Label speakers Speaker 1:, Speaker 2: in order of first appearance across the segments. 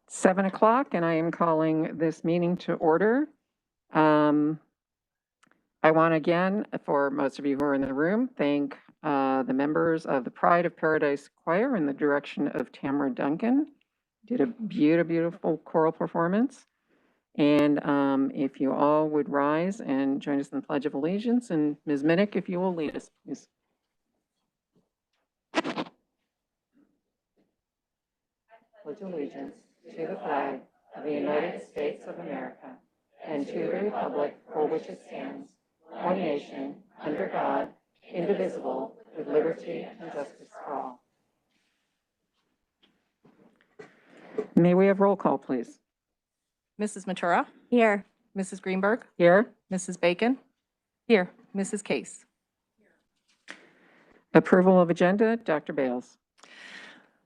Speaker 1: 7 o'clock, and I am calling this meeting to order. I want again, for most of you who are in the room, thank the members of the Pride of Paradise Choir in the direction of Tamara Duncan. Did a beautiful choral performance. And if you all would rise and join us in the Pledge of Allegiance, and Ms. Minnick, if you will lead us, please. Pledge allegiance to the flag of the United States of America and to the republic for which it stands, one nation, under God, indivisible, with liberty and justice for all. May we have roll call, please?
Speaker 2: Mrs. Matura?
Speaker 3: Here.
Speaker 2: Mrs. Greenberg?
Speaker 1: Here.
Speaker 2: Mrs. Bacon?
Speaker 3: Here.
Speaker 2: Mrs. Case?
Speaker 1: Approval of agenda, Dr. Bales.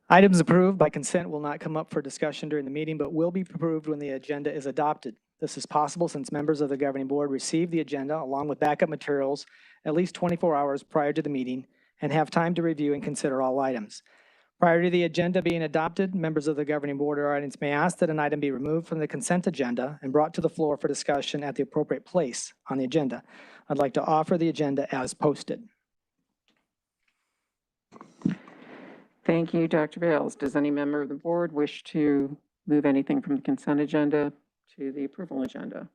Speaker 4: Items approved by consent will not come up for discussion during the meeting, but will be approved when the agenda is adopted. This is possible since members of the governing board receive the agenda along with backup materials at least 24 hours prior to the meeting and have time to review and consider all items. Prior to the agenda being adopted, members of the governing board or audience may ask that an item be removed from the consent agenda and brought to the floor for discussion at the appropriate place on the agenda. I'd like to offer the agenda as posted.
Speaker 1: Thank you, Dr. Bales. Does any member of the board wish to move anything from the consent agenda to the approval agenda?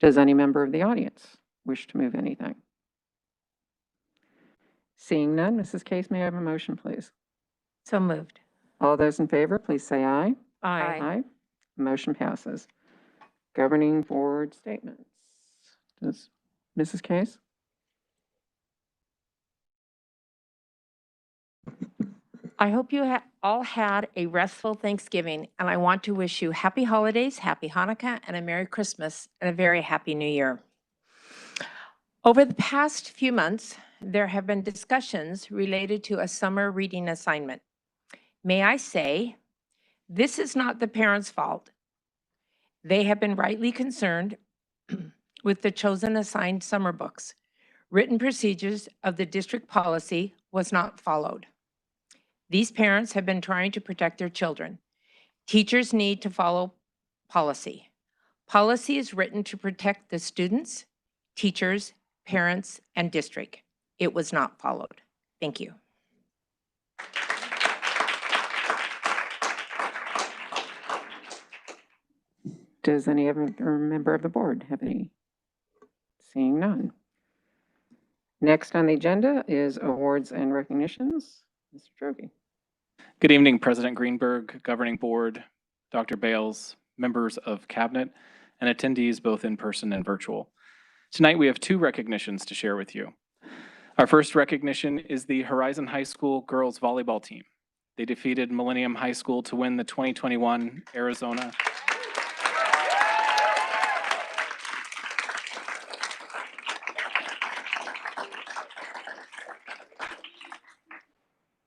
Speaker 1: Does any member of the audience wish to move anything? Seeing none, Mrs. Case, may I have a motion, please?
Speaker 3: So moved.
Speaker 1: All those in favor, please say aye.
Speaker 3: Aye.
Speaker 1: Aye. Motion passes. Governing board statements. Does Mrs. Case?
Speaker 3: I hope you all had a restful Thanksgiving, and I want to wish you happy holidays, happy Hanukkah, and a Merry Christmas, and a very happy New Year. Over the past few months, there have been discussions related to a summer reading assignment. May I say, this is not the parents' fault. They have been rightly concerned with the chosen assigned summer books. Written procedures of the district policy was not followed. These parents have been trying to protect their children. Teachers need to follow policy. Policy is written to protect the students, teachers, parents, and district. It was not followed. Thank you.
Speaker 1: Does any other member of the board have any? Seeing none. Next on the agenda is awards and recognitions. Mr. Droege.
Speaker 5: Good evening, President Greenberg, Governing Board, Dr. Bales, members of Cabinet, and attendees both in person and virtual. Tonight we have two recognitions to share with you. Our first recognition is the Horizon High School girls volleyball team. They defeated Millennium High School to win the 2021 Arizona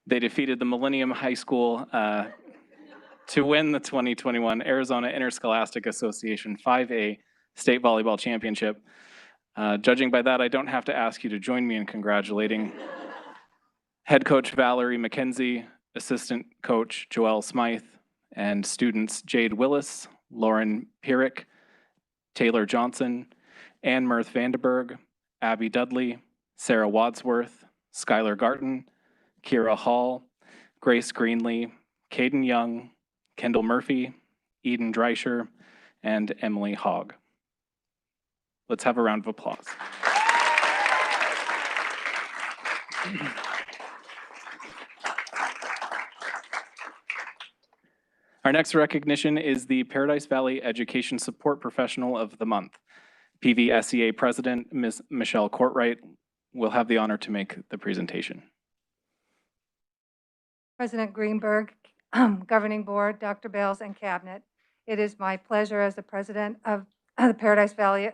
Speaker 5: They defeated the Millennium High School to win the 2021 Arizona Interscholastic Association 5A State Volleyball Championship. Judging by that, I don't have to ask you to join me in congratulating head coach Valerie McKenzie, assistant coach Joelle Smythe, and students Jade Willis, Lauren Pierrick, Taylor Johnson, Ann Mirth Vandenberg, Abby Dudley, Sarah Wadsworth, Skylar Garton, Kira Hall, Grace Greenlee, Caden Young, Kendall Murphy, Eden Dreischer, and Emily Hogg. Let's have a round of applause. Our next recognition is the Paradise Valley Education Support Professional of the Month. PVSEA President, Ms. Michelle Courtwright, will have the honor to make the presentation.
Speaker 6: President Greenberg, Governing Board, Dr. Bales, and Cabinet, it is my pleasure as the President of the Paradise Valley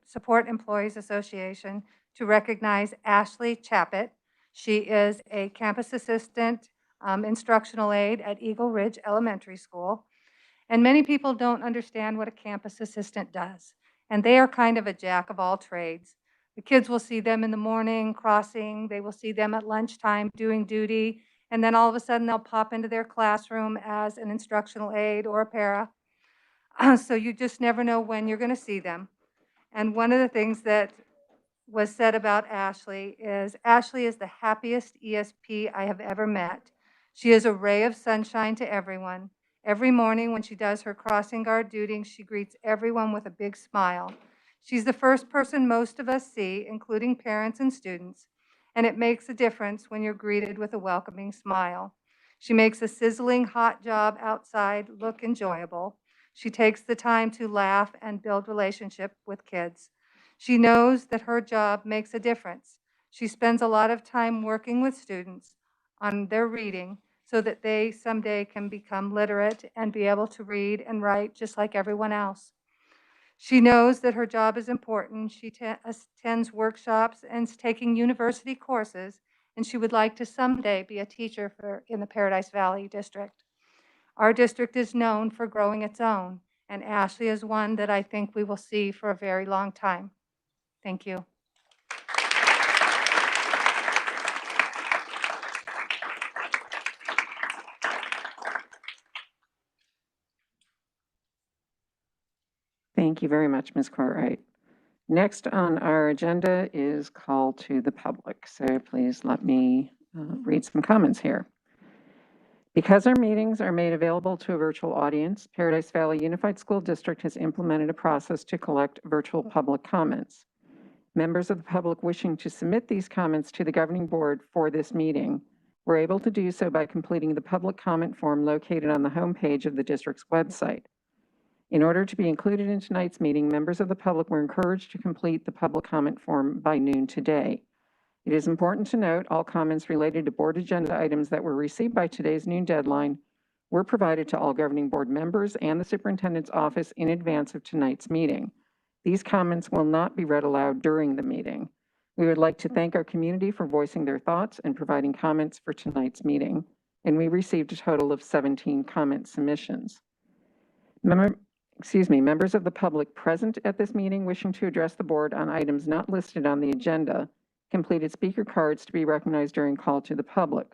Speaker 6: Support Employees Association to recognize Ashley Chappett. She is a campus assistant instructional aide at Eagle Ridge Elementary School. And many people don't understand what a campus assistant does. And they are kind of a jack of all trades. The kids will see them in the morning crossing, they will see them at lunchtime doing duty, and then all of a sudden they'll pop into their classroom as an instructional aide or a para. So you just never know when you're going to see them. And one of the things that was said about Ashley is the happiest ESP I have ever met. She is a ray of sunshine to everyone. Every morning when she does her crossing guard duty, she greets everyone with a big smile. She's the first person most of us see, including parents and students, and it makes a difference when you're greeted with a welcoming smile. She makes a sizzling hot job outside look enjoyable. She takes the time to laugh and build relationship with kids. She knows that her job makes a difference. She spends a lot of time working with students on their reading so that they someday can become literate and be able to read and write just like everyone else. She knows that her job is important. She attends workshops and is taking university courses, and she would like to someday be a teacher in the Paradise Valley District. Our district is known for growing its own, and Ashley is one that I think we will see for a very long time. Thank you.
Speaker 1: Thank you very much, Ms. Cartwright. Next on our agenda is call to the public. So please let me read some comments here. Because our meetings are made available to a virtual audience, Paradise Valley Unified School District has implemented a process to collect virtual public comments. Members of the public wishing to submit these comments to the governing board for this meeting were able to do so by completing the public comment form located on the homepage of the district's website. In order to be included in tonight's meeting, members of the public were encouraged to complete the public comment form by noon today. It is important to note all comments related to board agenda items that were received by today's noon deadline were provided to all governing board members and the superintendent's office in advance of tonight's meeting. These comments will not be read aloud during the meeting. We would like to thank our community for voicing their thoughts and providing comments for tonight's meeting, and we received a total of 17 comment submissions. Members of the public present at this meeting wishing to address the board on items not listed on the agenda completed speaker cards to be recognized during call to the public.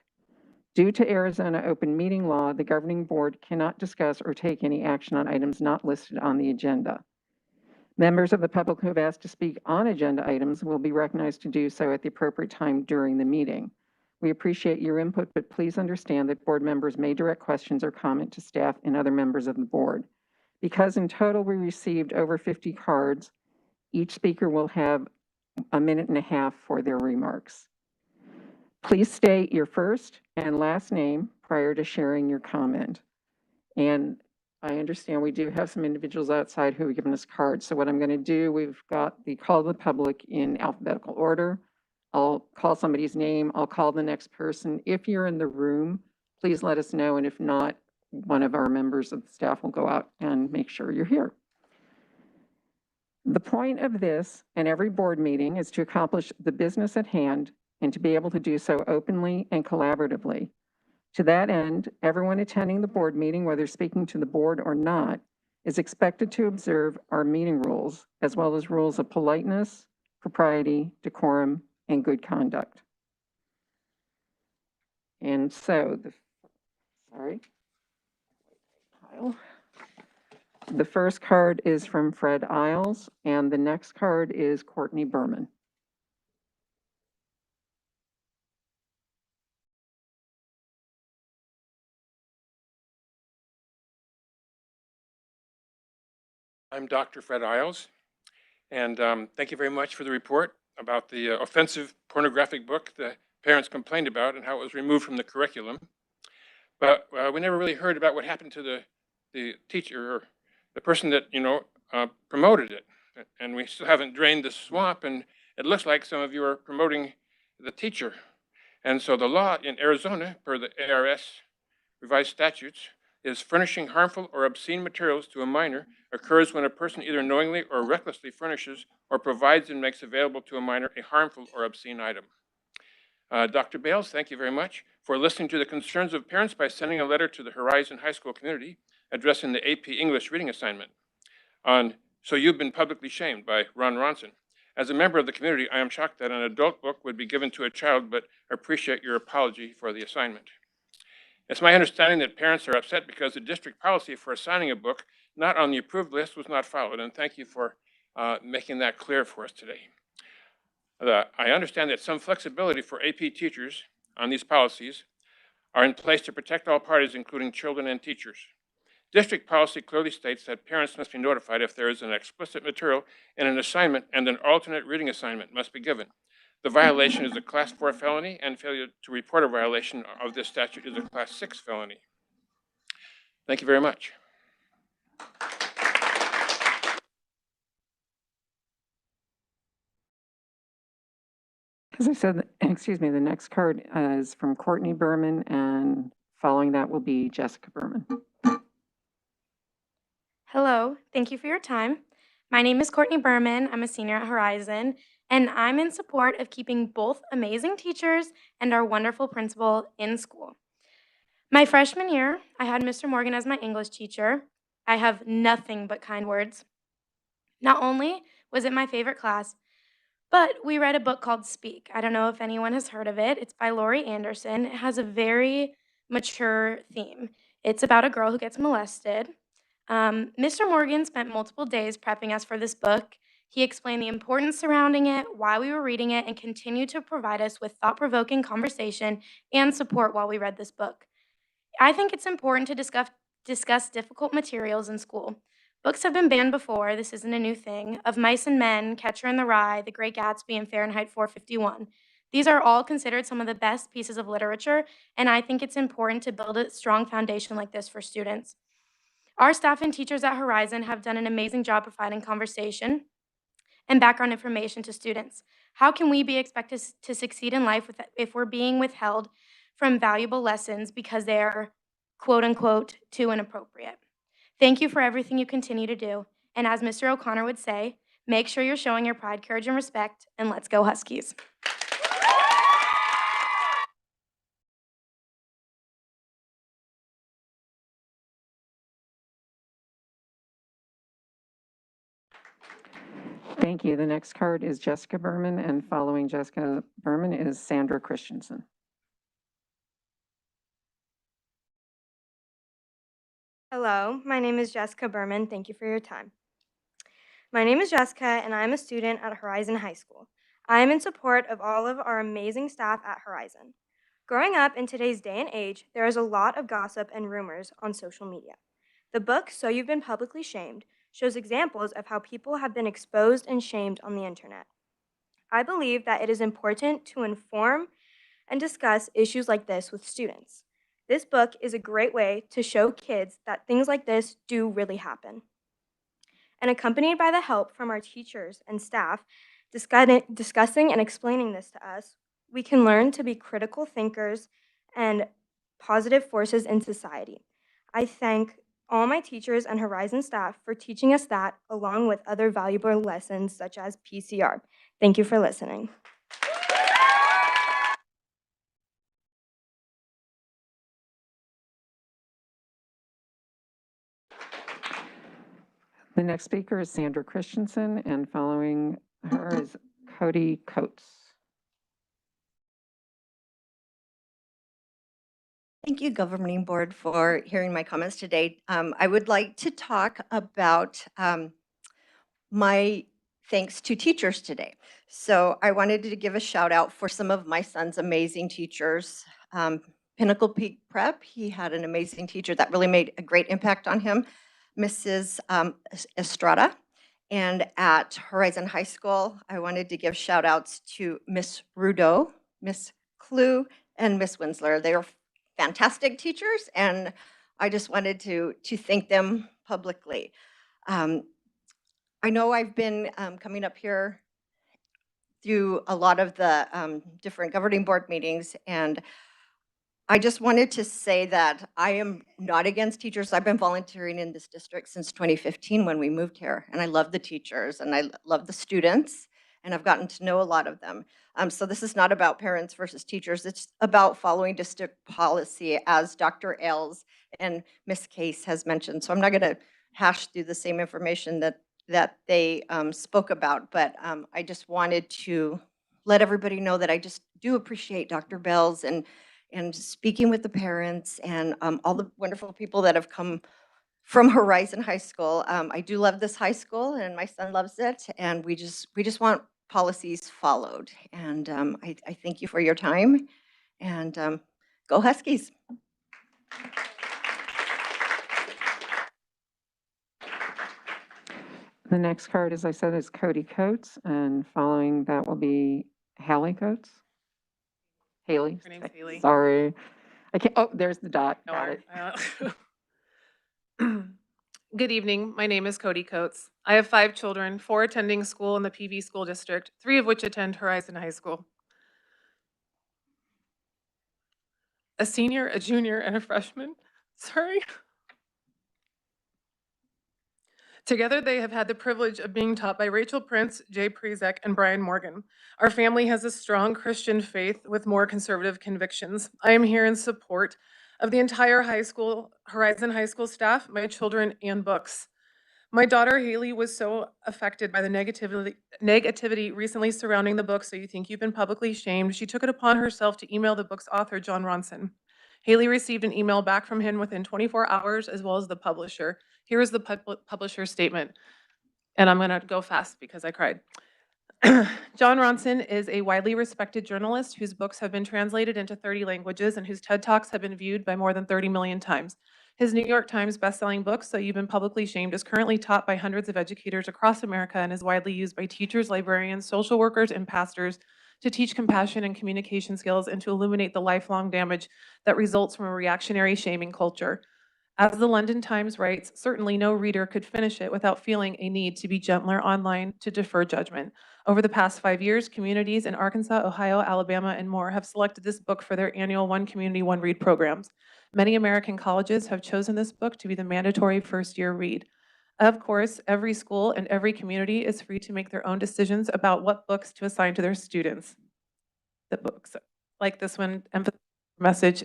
Speaker 1: Due to Arizona open meeting law, the governing board cannot discuss or take any action on items not listed on the agenda. Members of the public who have asked to speak on agenda items will be recognized to do so at the appropriate time during the meeting. We appreciate your input, but please understand that board members may direct questions or comment to staff and other members of the board. Because in total we received over 50 cards, each speaker will have a minute and a half for their remarks. Please state your first and last name prior to sharing your comment. And I understand we do have some individuals outside who have given us cards. So what I'm going to do, we've got the call to the public in alphabetical order. I'll call somebody's name. I'll call the next person. If you're in the room, please let us know. And if not, one of our members of the staff will go out and make sure you're here. The point of this and every board meeting is to accomplish the business at hand and to be able to do so openly and collaboratively. To that end, everyone attending the board meeting, whether speaking to the board or not, is expected to observe our meeting rules, as well as rules of politeness, propriety, decorum, and good conduct. And so, the first card is from Fred Iles, and the next card is Courtney Berman.
Speaker 7: I'm Dr. Fred Iles, and thank you very much for the report about the offensive pornographic book the parents complained about and how it was removed from the curriculum. But we never really heard about what happened to the teacher or the person that, promoted it. And we still haven't drained the swamp, and it looks like some of you are promoting the teacher. And so the law in Arizona, per the ARS revised statutes, is furnishing harmful or obscene materials to a minor occurs when a person either knowingly or recklessly furnishes or provides and makes available to a minor a harmful or obscene item. Dr. Bales, thank you very much for listening to the concerns of parents by sending a letter to the Horizon High School community addressing the AP English reading assignment on So You've Been Publicly Shamed by Ronson. As a member of the community, I am shocked that an adult book would be given to a child, but appreciate your apology for the assignment. It's my understanding that parents are upset because the district policy for assigning a book not on the approved list was not followed, and thank you for making that clear for us today. I understand that some flexibility for AP teachers on these policies are in place to protect all parties, including children and teachers. District policy clearly states that parents must be notified if there is an explicit material in an assignment and an alternate reading assignment must be given. The violation is a Class 4 felony, and failure to report a violation of this statute is a Class 6 felony. Thank you very much.
Speaker 1: As I said, excuse me, the next card is from Courtney Berman, and following that will be Jessica Berman.
Speaker 8: Hello, thank you for your time. My name is Courtney Berman. I'm a senior at Horizon, and I'm in support of keeping both amazing teachers and our wonderful principal in school. My freshman year, I had Mr. Morgan as my English teacher. I have nothing but kind words. Not only was it my favorite class, but we read a book called Speak. I don't know if anyone has heard of it. It's by Laurie Anderson. It has a very mature theme. It's about a girl who gets molested. Mr. Morgan spent multiple days prepping us for this book. He explained the importance surrounding it, why we were reading it, and continued to provide us with thought-provoking conversation and support while we read this book. I think it's important to discuss difficult materials in school. Books have been banned before. This isn't a new thing. Of Mice and Men, Catcher in the Rye, The Great Gatsby, and Fahrenheit 451. These are all considered some of the best pieces of literature, and I think it's important to build a strong foundation like this for students. Our staff and teachers at Horizon have done an amazing job providing conversation and background information to students. How can we be expected to succeed in life if we're being withheld from valuable lessons because they are, quote unquote, too inappropriate? Thank you for everything you continue to do. And as Mr. O'Connor would say, make sure you're showing your pride, courage, and respect, and let's go Huskies.
Speaker 1: Thank you. The next card is Jessica Berman, and following Jessica Berman is Sandra Christensen.
Speaker 9: Hello, my name is Jessica Berman. Thank you for your time. My name is Jessica, and I'm a student at Horizon High School. I am in support of all of our amazing staff at Horizon. Growing up in today's day and age, there is a lot of gossip and rumors on social media. The book, So You've Been Publicly Shamed, shows examples of how people have been exposed and shamed on the internet. I believe that it is important to inform and discuss issues like this with students. This book is a great way to show kids that things like this do really happen. And accompanied by the help from our teachers and staff discussing and explaining this to us, we can learn to be critical thinkers and positive forces in society. I thank all my teachers and Horizon staff for teaching us that, along with other valuable lessons such as PCR. Thank you for listening.
Speaker 1: The next speaker is Sandra Christensen, and following her is Cody Coats.
Speaker 10: Thank you, Governing Board, for hearing my comments today. I would like to talk about my thanks to teachers today. So I wanted to give a shout out for some of my son's amazing teachers. Pinnacle Peak Prep, he had an amazing teacher that really made a great impact on him, Mrs. Estrada. And at Horizon High School, I wanted to give shout outs to Miss Rudeau, Miss Clue, and Miss Winsler. They are fantastic teachers, and I just wanted to thank them publicly. I know I've been coming up here through a lot of the different governing board meetings, and I just wanted to say that I am not against teachers. I've been volunteering in this district since 2015 when we moved here, and I love the teachers and I love the students, and I've gotten to know a lot of them. So this is not about parents versus teachers. It's about following district policy, as Dr. Iles and Ms. Case has mentioned. So I'm not going to hash through the same information that they spoke about, but I just wanted to let everybody know that I just do appreciate Dr. Bells and speaking with the parents and all the wonderful people that have come from Horizon High School. I do love this high school, and my son loves it, and we just want policies followed. And I thank you for your time, and go Huskies.
Speaker 1: The next card, as I said, is Cody Coats, and following that will be Hallie Coats. Haley.
Speaker 11: Her name's Haley.
Speaker 1: Sorry. I can't, oh, there's the dot.
Speaker 11: No,
Speaker 1: Got it.
Speaker 11: Good evening. My name is Cody Coats. I have 5 children, 4 attending school in the PV school district, 3 of which attend Horizon High School. A senior, a junior, and a freshman. Sorry. Together, they have had the privilege of being taught by Rachel Prince, Jay Prezek, and Brian Morgan. Our family has a strong Christian faith with more conservative convictions. I am here in support of the entire high school, Horizon High School staff, my children, and books. My daughter, Haley, was so affected by the negativity recently surrounding the book, So You Think You've Been Publicly Shamed, she took it upon herself to email the book's author, John Ronson. Haley received an email back from him within 24 hours, as well as the publisher. Here is the publisher's statement, and I'm going to go fast because I cried. John Ronson is a widely respected journalist whose books have been translated into 30 languages and whose TED Talks have been viewed by more than 30 million times. His New York Times bestselling book, So You've Been Publicly Shamed, is currently taught by hundreds of educators across America and is widely used by teachers, librarians, social workers, and pastors to teach compassion and communication skills and to illuminate the lifelong damage that results from a reactionary shaming culture. As the London Times writes, certainly no reader could finish it without feeling a need to be gentler online to defer judgment. Over the past 5 years, communities in Arkansas, Ohio, Alabama, and more have selected this book for their annual One Community, One Read programs. Many American colleges have chosen this book to be the mandatory first-year read. Of course, every school and every community is free to make their own decisions about what books to assign to their students. The books like this one emphasize the message.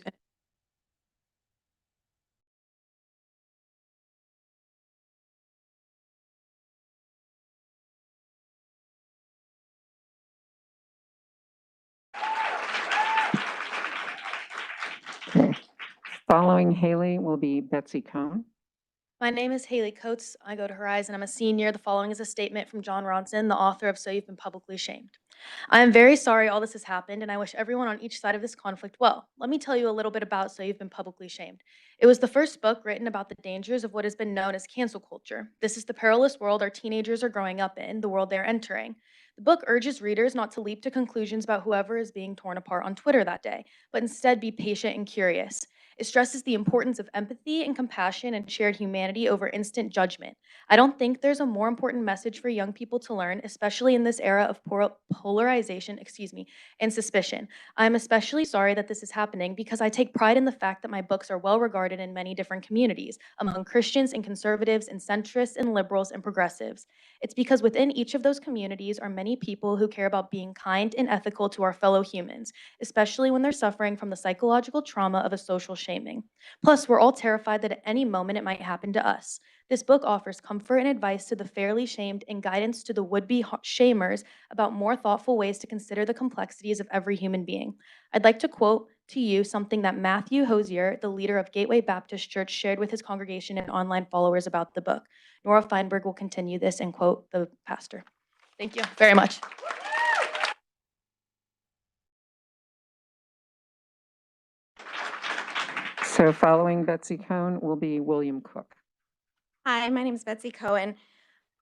Speaker 1: Okay. Following Haley will be Betsy Cohen.
Speaker 8: My name is Haley Coats. I go to Horizon. I'm a senior. The following is a statement from John Ronson, the author of So You've Been Publicly Shamed. I am very sorry all this has happened, and I wish everyone on each side of this conflict well. Let me tell you a little bit about So You've Been Publicly Shamed. It was the first book written about the dangers of what has been known as cancel culture. This is the perilous world our teenagers are growing up in, the world they're entering. The book urges readers not to leap to conclusions about whoever is being torn apart on Twitter that day, but instead be patient and curious. It stresses the importance of empathy and compassion and shared humanity over instant judgment. I don't think there's a more important message for young people to learn, especially in this era of polarization, and suspicion. I'm especially sorry that this is happening because I take pride in the fact that my books are well regarded in many different communities, among Christians and conservatives and centrists and liberals and progressives. It's because within each of those communities are many people who care about being kind and ethical to our fellow humans, especially when they're suffering from the psychological trauma of a social shaming. Plus, we're all terrified that at any moment it might happen to us. This book offers comfort and advice to the fairly shamed and guidance to the would-be shamers about more thoughtful ways to consider the complexities of every human being. I'd like to quote to you something that Matthew Hosier, the leader of Gateway Baptist Church, shared with his congregation and online followers about the book. Nora Feinberg will continue this and quote the pastor. Thank you very much.
Speaker 1: So following Betsy Cohen will be William Cook.
Speaker 12: Hi, my name is Betsy Cohen.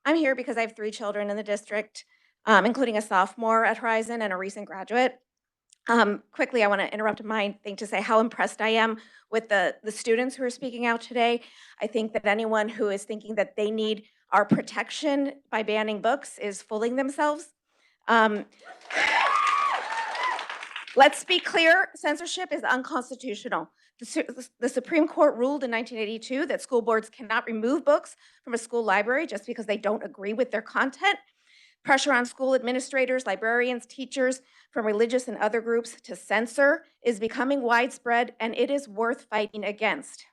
Speaker 12: I'm here because I have 3 children in the district, including a sophomore at Horizon and a recent graduate. Quickly, I want to interrupt my thing to say how impressed I am with the students who are speaking out today. I think that anyone who is thinking that they need our protection by banning books is fooling themselves. Let's be clear, censorship is unconstitutional. The Supreme Court ruled in 1982 that school boards cannot remove books from a school library just because they don't agree with their content. Pressure on school administrators, librarians, teachers from religious and other groups to censor is becoming widespread, and it is worth fighting against.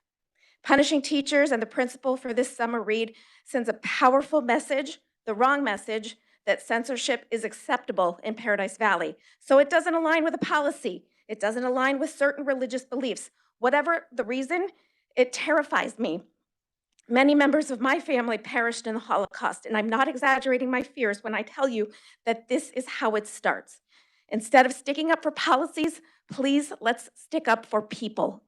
Speaker 12: Punishing teachers and the principal for this summer read sends a powerful message, the wrong message, that censorship is acceptable in Paradise Valley. So it doesn't align with a policy. It doesn't align with certain religious beliefs. Whatever the reason, it terrifies me. Many members of my family perished in the Holocaust, and I'm not exaggerating my fears when I tell you that this is how it starts. Instead of sticking up for policies, please let's stick up for people.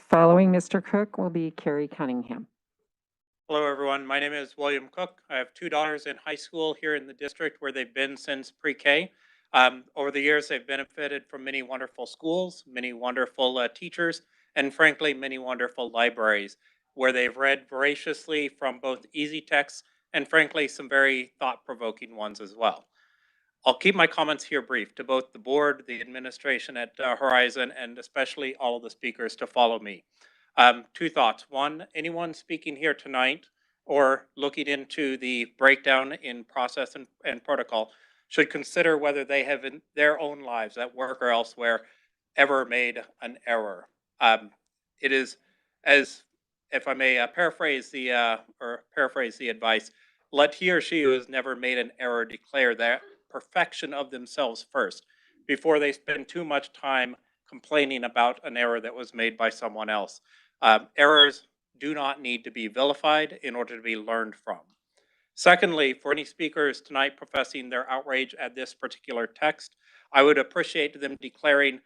Speaker 1: Following Mr. Cook will be Carrie Cunningham.
Speaker 13: Hello, everyone. My name is William Cook. I have two daughters in high school here in the district where they've been since pre-K. Over the years, they've benefited from many wonderful schools, many wonderful teachers, and frankly, many wonderful libraries where they've read voraciously from both easy texts and frankly, some very thought-provoking ones as well. I'll keep my comments here brief to both the board, the administration at Horizon, and especially all of the speakers to follow me. Two thoughts. One, anyone speaking here tonight or looking into the breakdown in process and protocol should consider whether they have in their own lives at work or elsewhere ever made an error. It is, as if I may paraphrase the advice, let he or she who has never made an error declare that perfection of themselves first before they spend too much time complaining about an error that was made by someone else. Errors do not need to be vilified in order to be learned from. Secondly, for any speakers tonight professing their outrage at this particular text, I would appreciate them declaring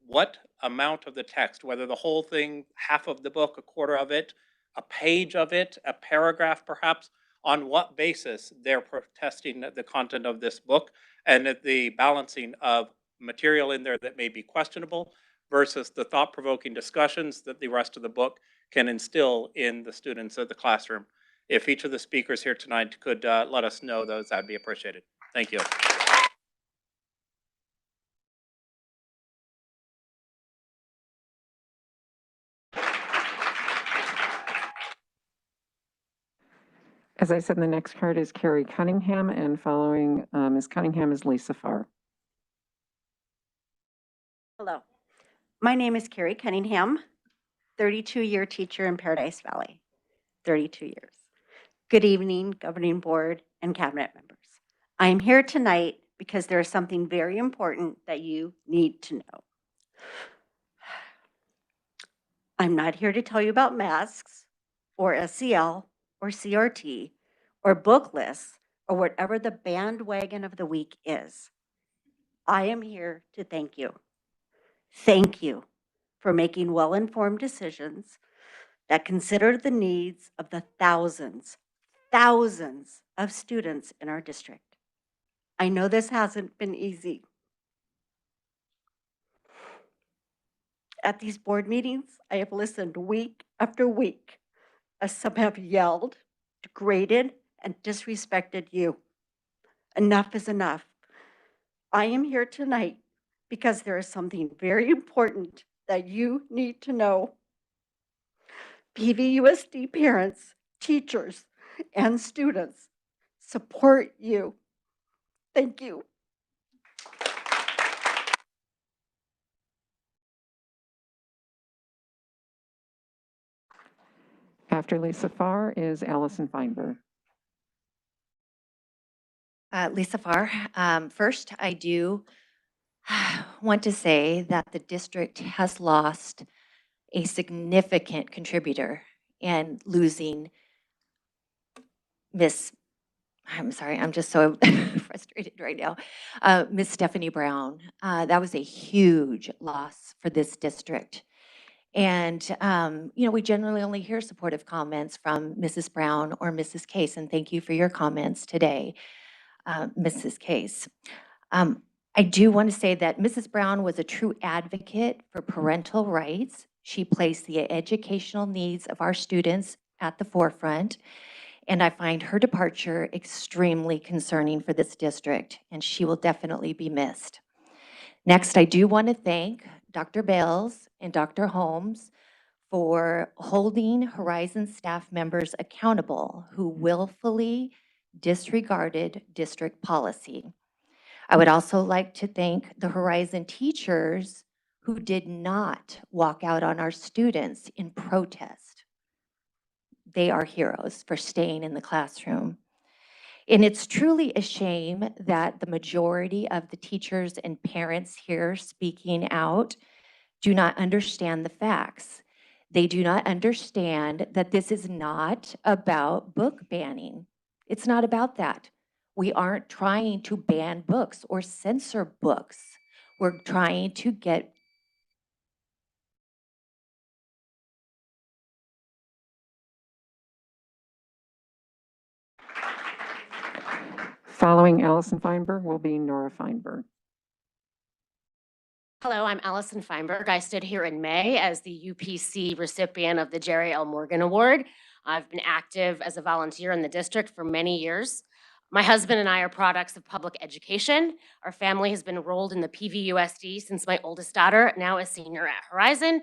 Speaker 13: what amount of the text, whether the whole thing, half of the book, a quarter of it, a page of it, a paragraph perhaps, on what basis they're protesting the content of this book and the balancing of material in there that may be questionable versus the thought-provoking discussions that the rest of the book can instill in the students of the classroom. If each of the speakers here tonight could let us know those, that'd be appreciated. Thank you.
Speaker 1: As I said, the next card is Carrie Cunningham, and following Ms. Cunningham is Lisa Farr.
Speaker 14: Hello, my name is Carrie Cunningham, 32-year teacher in Paradise Valley, 32 years. Good evening, governing board and cabinet members. I am here tonight because there is something very important that you need to know. I'm not here to tell you about masks or SEL or CRT or book lists or whatever the bandwagon of the week is. I am here to thank you. Thank you for making well-informed decisions that consider the needs of the thousands of students in our district. I know this hasn't been easy. At these board meetings, I have listened week after week as some have yelled, degraded, and disrespected you. Enough is enough. I am here tonight because there is something very important that you need to know. PVUSD parents, teachers, and students support you. Thank you.
Speaker 1: After Lisa Farr is Allison Feinberg.
Speaker 15: Lisa Farr. First, I do want to say that the district has lost a significant contributor in losing I'm sorry, I'm just so frustrated right now. Miss Stephanie Brown. That was a huge loss for this district. And, we generally only hear supportive comments from Mrs. Brown or Mrs. Case, and thank you for your comments today, Mrs. Case. I do want to say that Mrs. Brown was a true advocate for parental rights. She placed the educational needs of our students at the forefront, and I find her departure extremely concerning for this district, and she will definitely be missed. Next, I do want to thank Dr. Bales and Dr. Holmes for holding Horizon staff members accountable who willfully disregarded district policy. I would also like to thank the Horizon teachers who did not walk out on our students in protest. They are heroes for staying in the classroom. And it's truly a shame that the majority of the teachers and parents here speaking out do not understand the facts. They do not understand that this is not about book banning. It's not about that. We aren't trying to ban books or censor books. We're trying to get
Speaker 1: Following Allison Feinberg will be Nora Feinberg.
Speaker 16: Hello, I'm Allison Feinberg. I stood here in May as the UPC recipient of the Jerry L. Morgan Award. I've been active as a volunteer in the district for many years. My husband and I are products of public education. Our family has been enrolled in the PVUSD since my oldest daughter, now a senior at Horizon,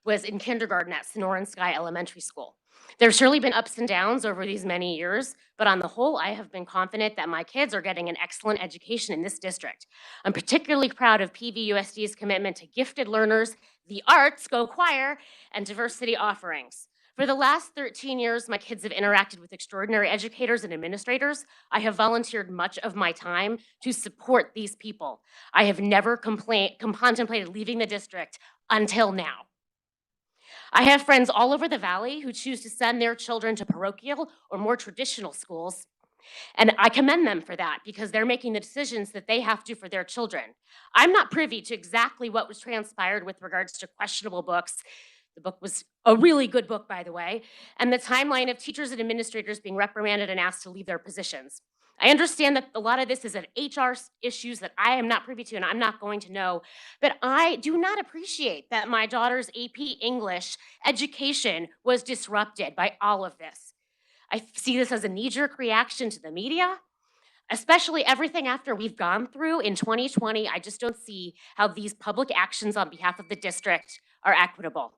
Speaker 16: was in kindergarten at Sonoran Sky Elementary School. There have surely been ups and downs over these many years, but on the whole, I have been confident that my kids are getting an excellent education in this district. I'm particularly proud of PVUSD's commitment to gifted learners, the arts, go choir, and diversity offerings. For the last 13 years, my kids have interacted with extraordinary educators and administrators. I have volunteered much of my time to support these people. I have never contemplated leaving the district until now. I have friends all over the valley who choose to send their children to parochial or more traditional schools. And I commend them for that because they're making the decisions that they have to for their children. I'm not privy to exactly what was transpired with regards to questionable books. The book was a really good book, by the way, and the timeline of teachers and administrators being reprimanded and asked to leave their positions. I understand that a lot of this is an HR issues that I am not privy to and I'm not going to know, but I do not appreciate that my daughter's AP English education was disrupted by all of this. I see this as a knee-jerk reaction to the media, especially everything after we've gone through in 2020. I just don't see how these public actions on behalf of the district are equitable.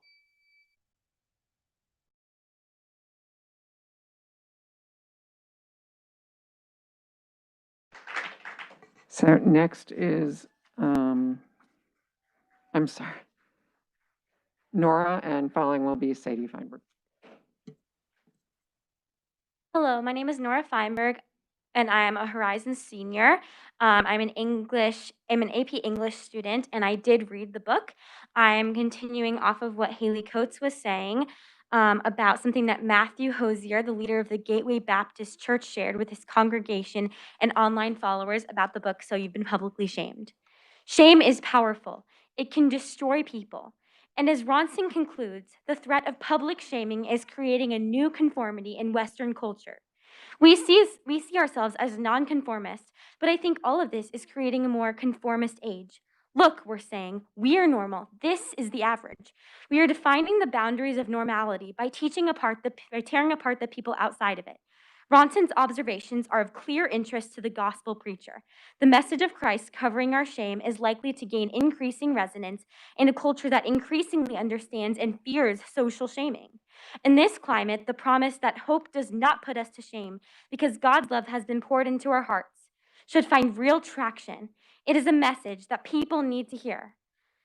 Speaker 1: So next is, I'm sorry, Nora, and following will be Sadie Feinberg.
Speaker 17: Hello, my name is Nora Feinberg, and I am a Horizon senior. I'm an AP English student, and I did read the book. I'm continuing off of what Haley Coates was saying about something that Matthew Hosier, the leader of the Gateway Baptist Church, shared with his congregation and online followers about the book, So You've Been Publicly Shamed. Shame is powerful. It can destroy people. And as Ronson concludes, the threat of public shaming is creating a new conformity in Western culture. We see ourselves as nonconformists, but I think all of this is creating a more conformist age. Look, we're saying, we are normal. This is the average. We are defining the boundaries of normality by tearing apart the people outside of it. Ronson's observations are of clear interest to the gospel preacher. The message of Christ covering our shame is likely to gain increasing resonance in a culture that increasingly understands and fears social shaming. In this climate, the promise that hope does not put us to shame because God's love has been poured into our hearts should find real traction. It is a message that people need to hear.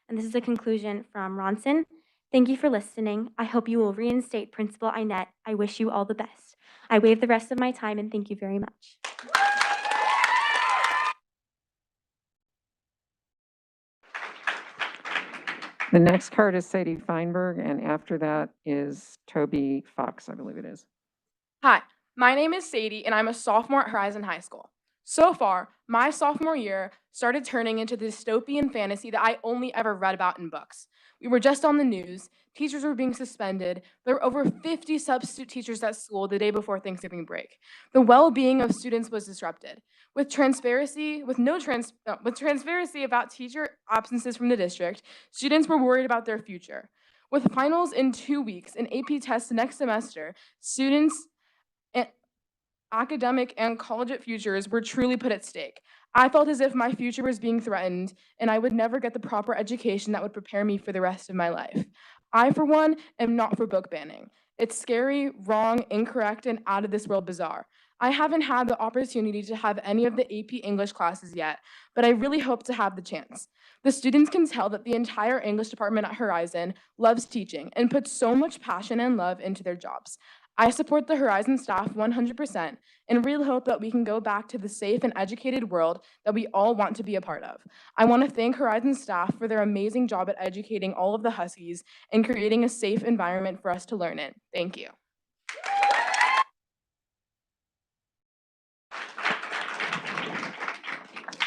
Speaker 17: And this is a conclusion from Ronson. Thank you for listening. I hope you will reinstate Principal Annette. I wish you all the best. I waive the rest of my time and thank you very much.
Speaker 1: The next card is Sadie Feinberg, and after that is Toby Fox, I believe it is.
Speaker 18: Hi, my name is Sadie, and I'm a sophomore at Horizon High School. So far, my sophomore year started turning into the dystopian fantasy that I only ever read about in books. We were just on the news, teachers were being suspended, there were over 50 substitute teachers at school the day before Thanksgiving break. The well-being of students was disrupted. With transparency about teacher absences from the district, students were worried about their future. With finals in 2 weeks and AP tests next semester, students' academic and collegiate futures were truly put at stake. I felt as if my future was being threatened and I would never get the proper education that would prepare me for the rest of my life. I, for one, am not for book banning. It's scary, wrong, incorrect, and out of this world bizarre. I haven't had the opportunity to have any of the AP English classes yet, but I really hope to have the chance. The students can tell that the entire English department at Horizon loves teaching and puts so much passion and love into their jobs. I support the Horizon staff 100% and really hope that we can go back to the safe and educated world that we all want to be a part of. I want to thank Horizon staff for their amazing job at educating all of the Huskies and creating a safe environment for us to learn in. Thank you.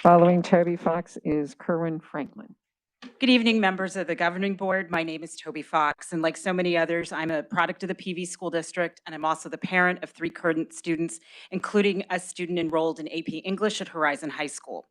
Speaker 1: Following Toby Fox is Kerwin Franklin.
Speaker 19: Good evening, members of the governing board. My name is Toby Fox, and like so many others, I'm a product of the PV School District, and I'm also the parent of 3 current students, including a student enrolled in AP English at Horizon High School.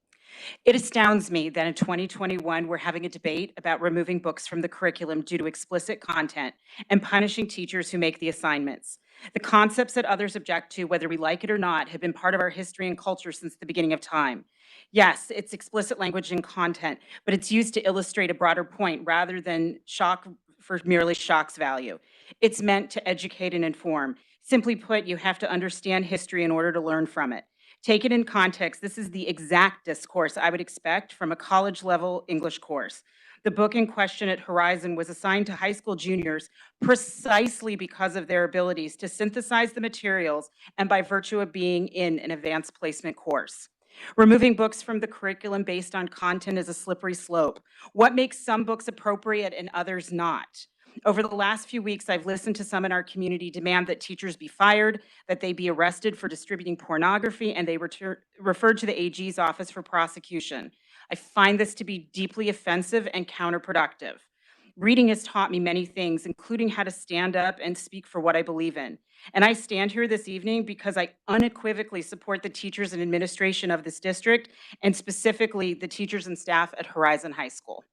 Speaker 19: It astounds me that in 2021, we're having a debate about removing books from the curriculum due to explicit content and punishing teachers who make the assignments. The concepts that others object to, whether we like it or not, have been part of our history and culture since the beginning of time. Yes, it's explicit language and content, but it's used to illustrate a broader point rather than shock for merely shock's value. It's meant to educate and inform. Simply put, you have to understand history in order to learn from it. Take it in context, this is the exact discourse I would expect from a college-level English course. The book in question at Horizon was assigned to high school juniors precisely because of their abilities to synthesize the materials and by virtue of being in an advanced placement course. Removing books from the curriculum based on content is a slippery slope. What makes some books appropriate and others not? Over the last few weeks, I've listened to some in our community demand that teachers be fired, that they be arrested for distributing pornography, and they referred to the AG's office for prosecution. I find this to be deeply offensive and counterproductive. Reading has taught me many things, including how to stand up and speak for what I believe in. And I stand here this evening because I unequivocally support the teachers and administration of this district, and specifically the teachers and staff at Horizon High School.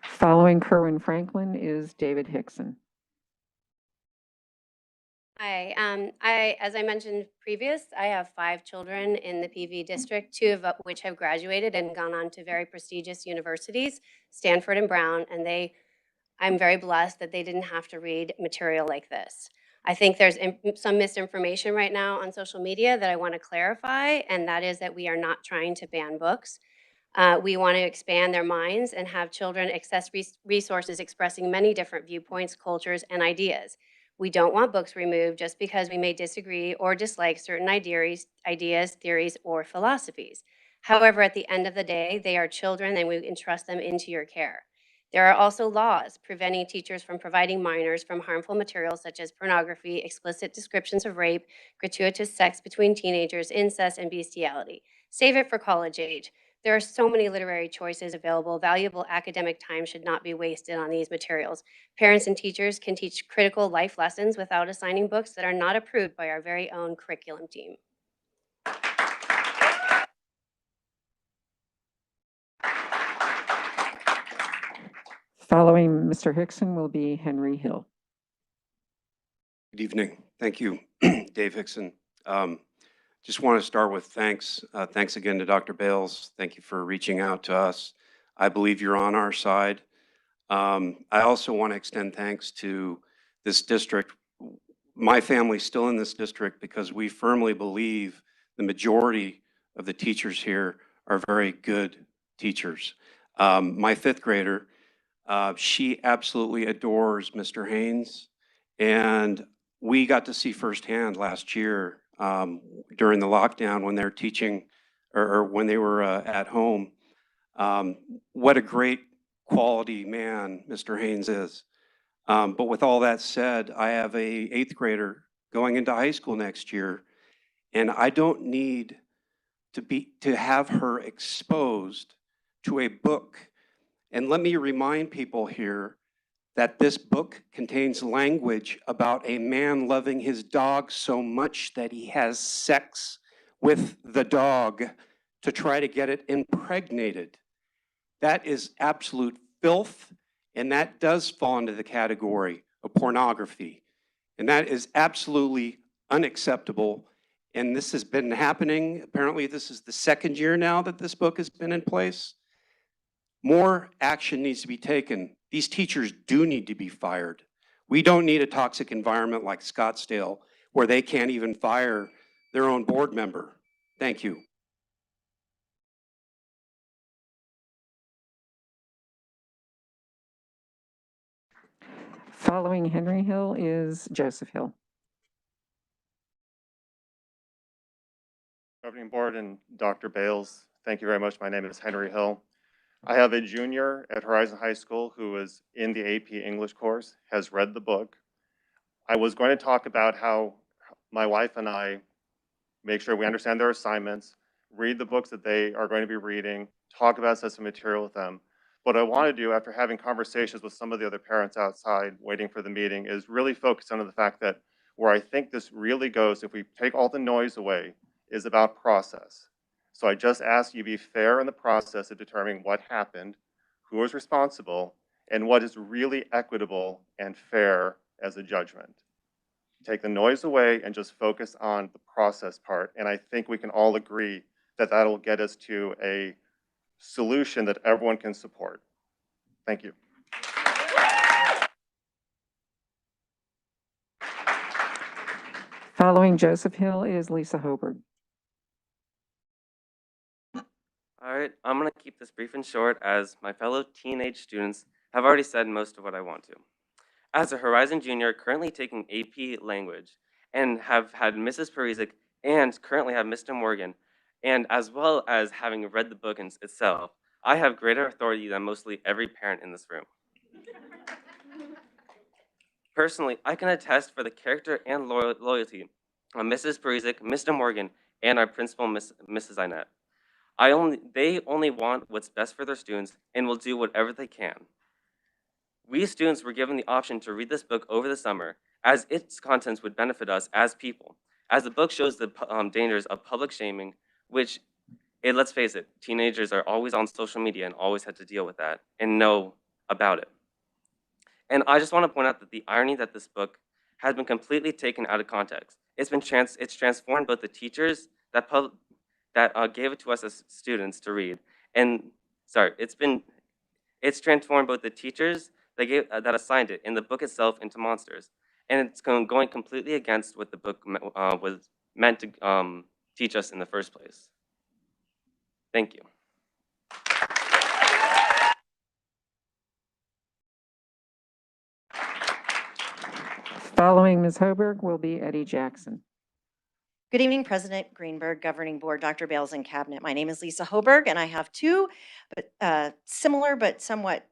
Speaker 1: Following Kerwin Franklin is David Hickson.
Speaker 20: Hi, as I mentioned previous, I have 5 children in the PV district, 2 of which have graduated and gone on to very prestigious universities, Stanford and Brown, and I'm very blessed that they didn't have to read material like this. I think there's some misinformation right now on social media that I want to clarify, and that is that we are not trying to ban books. We want to expand their minds and have children access resources expressing many different viewpoints, cultures, and ideas. We don't want books removed just because we may disagree or dislike certain ideas, theories, or philosophies. However, at the end of the day, they are children and we entrust them into your care. There are also laws preventing teachers from providing minors from harmful materials such as pornography, explicit descriptions of rape, gratuitous sex between teenagers, incest, and bestiality. Save it for college age. There are so many literary choices available. Valuable academic time should not be wasted on these materials. Parents and teachers can teach critical life lessons without assigning books that are not approved by our very own curriculum team.
Speaker 1: Following Mr. Hickson will be Henry Hill.
Speaker 21: Good evening. Thank you, Dave Hickson. Just want to start with thanks. Thanks again to Dr. Bales. Thank you for reaching out to us. I believe you're on our side. I also want to extend thanks to this district. My family's still in this district because we firmly believe the majority of the teachers here are very good teachers. My 5th grader, she absolutely adores Mr. Haynes, and we got to see firsthand last year during the lockdown when they're teaching or when they were at home, what a great quality man Mr. Haynes is. But with all that said, I have a 8th grader going into high school next year, and I don't need to have her exposed to a book. And let me remind people here that this book contains language about a man loving his dog so much that he has sex with the dog to try to get it impregnated. That is absolute filth, and that does fall into the category of pornography. And that is absolutely unacceptable. And this has been happening. Apparently, this is the 2nd year now that this book has been in place. More action needs to be taken. These teachers do need to be fired. We don't need a toxic environment like Scottsdale where they can't even fire their own board member. Thank you.
Speaker 1: Following Henry Hill is Joseph Hill.
Speaker 2: Governing Board and Dr. Bales, thank you very much. My name is Henry Hill. I have a junior at Horizon High School who is in the AP English course, has read the book. I was going to talk about how my wife and I make sure we understand their assignments, read the books that they are going to be reading, talk about assessment material with them. What I want to do after having conversations with some of the other parents outside waiting for the meeting is really focus on the fact that where I think this really goes, if we take all the noise away, is about process. So I just ask you be fair in the process of determining what happened, who was responsible, and what is really equitable and fair as a judgment. Take the noise away and just focus on the process part. And I think we can all agree that that'll get us to a solution that everyone can support. Thank you.
Speaker 1: Following Joseph Hill is Lisa Hoberg.
Speaker 22: All right, I'm going to keep this brief and short as my fellow teenage students have already said most of what I want to. As a Horizon Junior currently taking AP Language and have had Mrs. Parizek and currently have Mr. Morgan, and as well as having read the book itself, I have greater authority than mostly every parent in this room. Personally, I can attest for the character and loyalty of Mrs. Parizek, Mr. Morgan, and our principal, Mrs. Annette. They only want what's best for their students and will do whatever they can. We students were given the option to read this book over the summer, as its contents would benefit us as people, as the book shows the dangers of public shaming, which, let's face it, teenagers are always on social media and always had to deal with that and know about it. And I just want to point out that the irony that this book has been completely taken out of context. It's transformed both the teachers that gave it to us as students to read, and it's transformed both the teachers that assigned it and the book itself into monsters, and it's going completely against what the book was meant to teach us in the first place. Thank you.
Speaker 1: Following Ms. Hoberg will be Eddie Jackson.
Speaker 10: Good evening, President Greenberg, Governing Board, Dr. Bales, and Cabinet. My name is Lisa Hoberg, and I have two similar but somewhat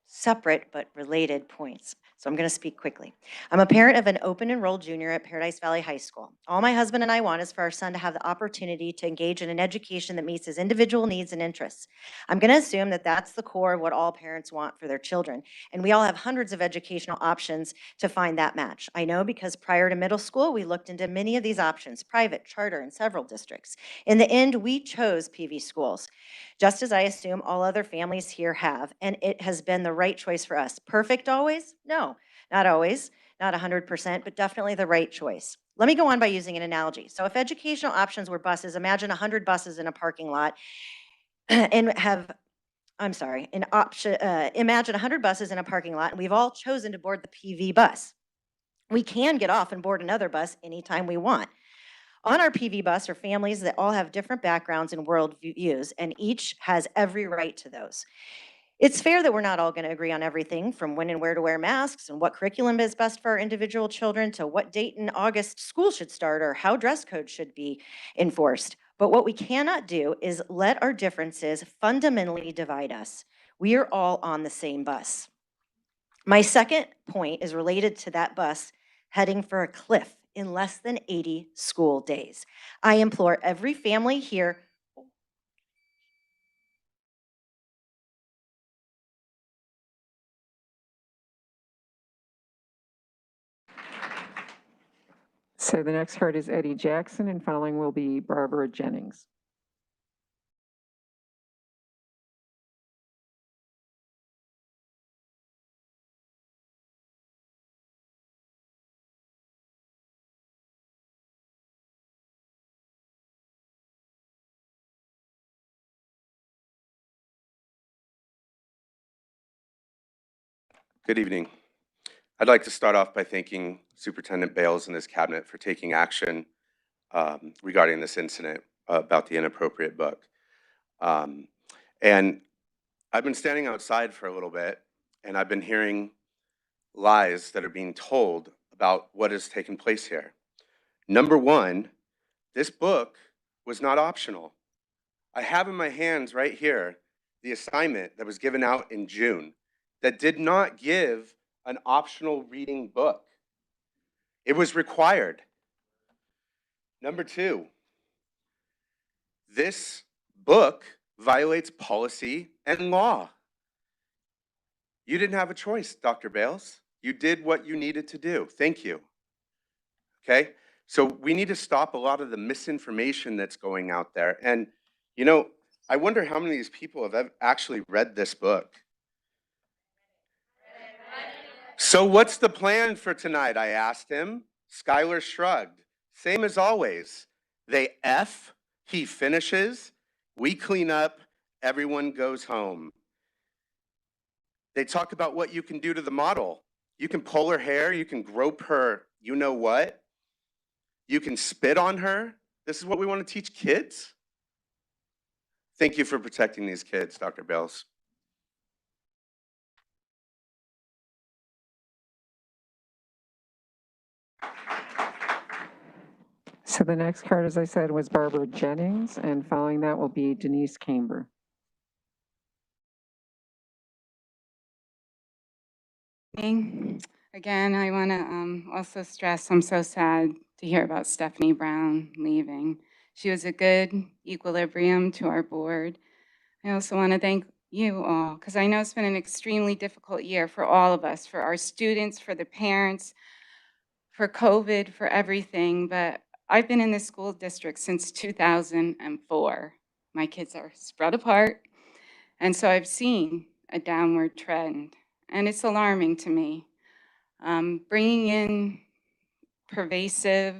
Speaker 10: separate but related points. So I'm going to speak quickly. I'm a parent of an open enrolled junior at Paradise Valley High School. All my husband and I want is for our son to have the opportunity to engage in an education that meets his individual needs and interests. I'm going to assume that that's the core of what all parents want for their children. And we all have hundreds of educational options to find that match. I know because prior to middle school, we looked into many of these options, private, charter, and several districts. In the end, we chose PV schools, just as I assume all other families here have, and it has been the right choice for us. Perfect always? No, not always, not 100%, but definitely the right choice. Let me go on by using an analogy. So if educational options were buses, imagine 100 buses in a parking lot and imagine 100 buses in a parking lot, and we've all chosen to board the PV bus. We can get off and board another bus anytime we want. On our PV bus are families that all have different backgrounds and worldviews, and each has every right to those. It's fair that we're not all going to agree on everything from when and where to wear masks and what curriculum is best for our individual children to what date in August school should start or how dress code should be enforced. But what we cannot do is let our differences fundamentally divide us. We are all on the same bus. My second point is related to that bus heading for a cliff in less than 80 school days. I implore every family here.
Speaker 1: So the next card is Eddie Jackson, and following will be Barbara Jennings.
Speaker 23: Good evening. I'd like to start off by thanking Superintendent Bales and his cabinet for taking action regarding this incident about the inappropriate book. And I've been standing outside for a little bit, and I've been hearing lies that are being told about what has taken place here. Number one, this book was not optional. I have in my hands right here the assignment that was given out in June that did not give an optional reading book. It was required. Number two, this book violates policy and law. You didn't have a choice, Dr. Bales. You did what you needed to do. Thank you. Okay? So we need to stop a lot of the misinformation that's going out there. And, you know, I wonder how many of these people have actually read this book. So what's the plan for tonight? I asked him. Skylar shrugged. Same as always. They F, he finishes, we clean up, everyone goes home. They talk about what you can do to the model. You can pull her hair, you can grope her, you know what? You can spit on her. This is what we want to teach kids? Thank you for protecting these kids, Dr. Bales.
Speaker 1: So the next card, as I said, was Barbara Jennings, and following that will be Denise Camber.
Speaker 3: Again, I want to also stress I'm so sad to hear about Stephanie Brown leaving. She was a good equilibrium to our board. I also want to thank you all, because I know it's been an extremely difficult year for all of us, for our students, for the parents, for COVID, for everything. But I've been in this school district since 2004. My kids are spread apart, and so I've seen a downward trend, and it's alarming to me. Bringing in pervasive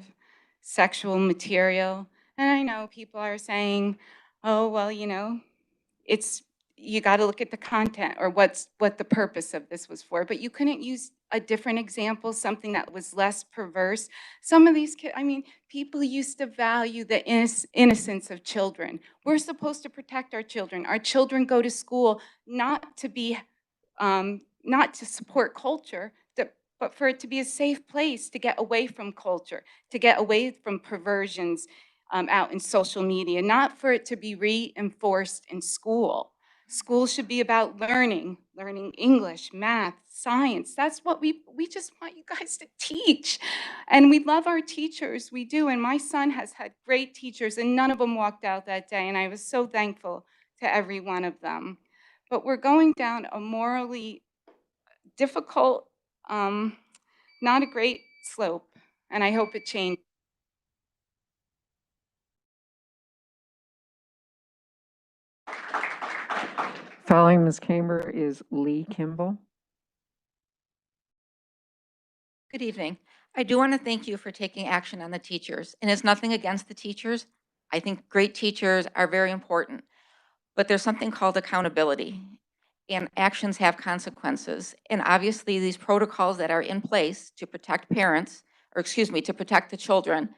Speaker 3: sexual material, and I know people are saying, oh, well, you know, you got to look at the content or what the purpose of this was for, but you couldn't use a different example, something that was less perverse. Some of these kids, I mean, people used to value the innocence of children. We're supposed to protect our children. Our children go to school not to be, not to support culture, but for it to be a safe place to get away from culture, to get away from perversions out in social media, not for it to be reinforced in school. School should be about learning English, math, science. That's what we just want you guys to teach. And we love our teachers, we do. And my son has had great teachers, and none of them walked out that day. And I was so thankful to every one of them. But we're going down a morally difficult, not a great slope, and I hope it changes.
Speaker 1: Following Ms. Camber is Lee Kimball.
Speaker 4: Good evening. I do want to thank you for taking action on the teachers, and it's nothing against the teachers. I think great teachers are very important, but there's something called accountability, and actions have consequences. And obviously these protocols that are in place to protect parents, or excuse me, to protect the children,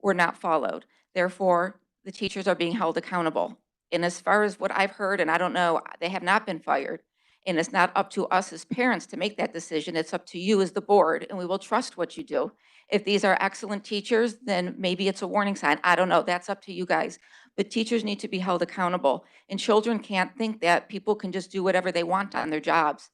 Speaker 4: were not followed. Therefore, the teachers are being held accountable. And as far as what I've heard, and I don't know, they have not been fired. And it's not up to us as parents to make that decision. It's up to you as the board, and we will trust what you do. If these are excellent teachers, then maybe it's a warning sign. I don't know. That's up to you guys. But teachers need to be held accountable. And children can't think that people can just do whatever they want on their jobs.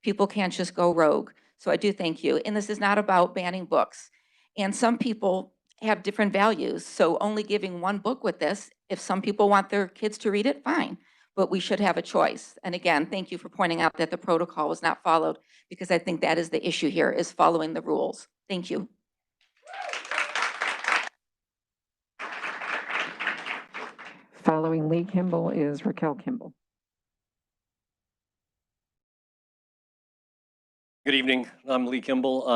Speaker 4: People can't just go rogue. So I do thank you. And this is not about banning books. And some people have different values. So only giving one book with this, if some people want their kids to read it, fine. But we should have a choice. And again, thank you for pointing out that the protocol was not followed, because I think that is the issue here, is following the rules. Thank you.
Speaker 1: Following Lee Kimball is Raquel Kimball.
Speaker 5: Good evening. I'm Lee Kimball.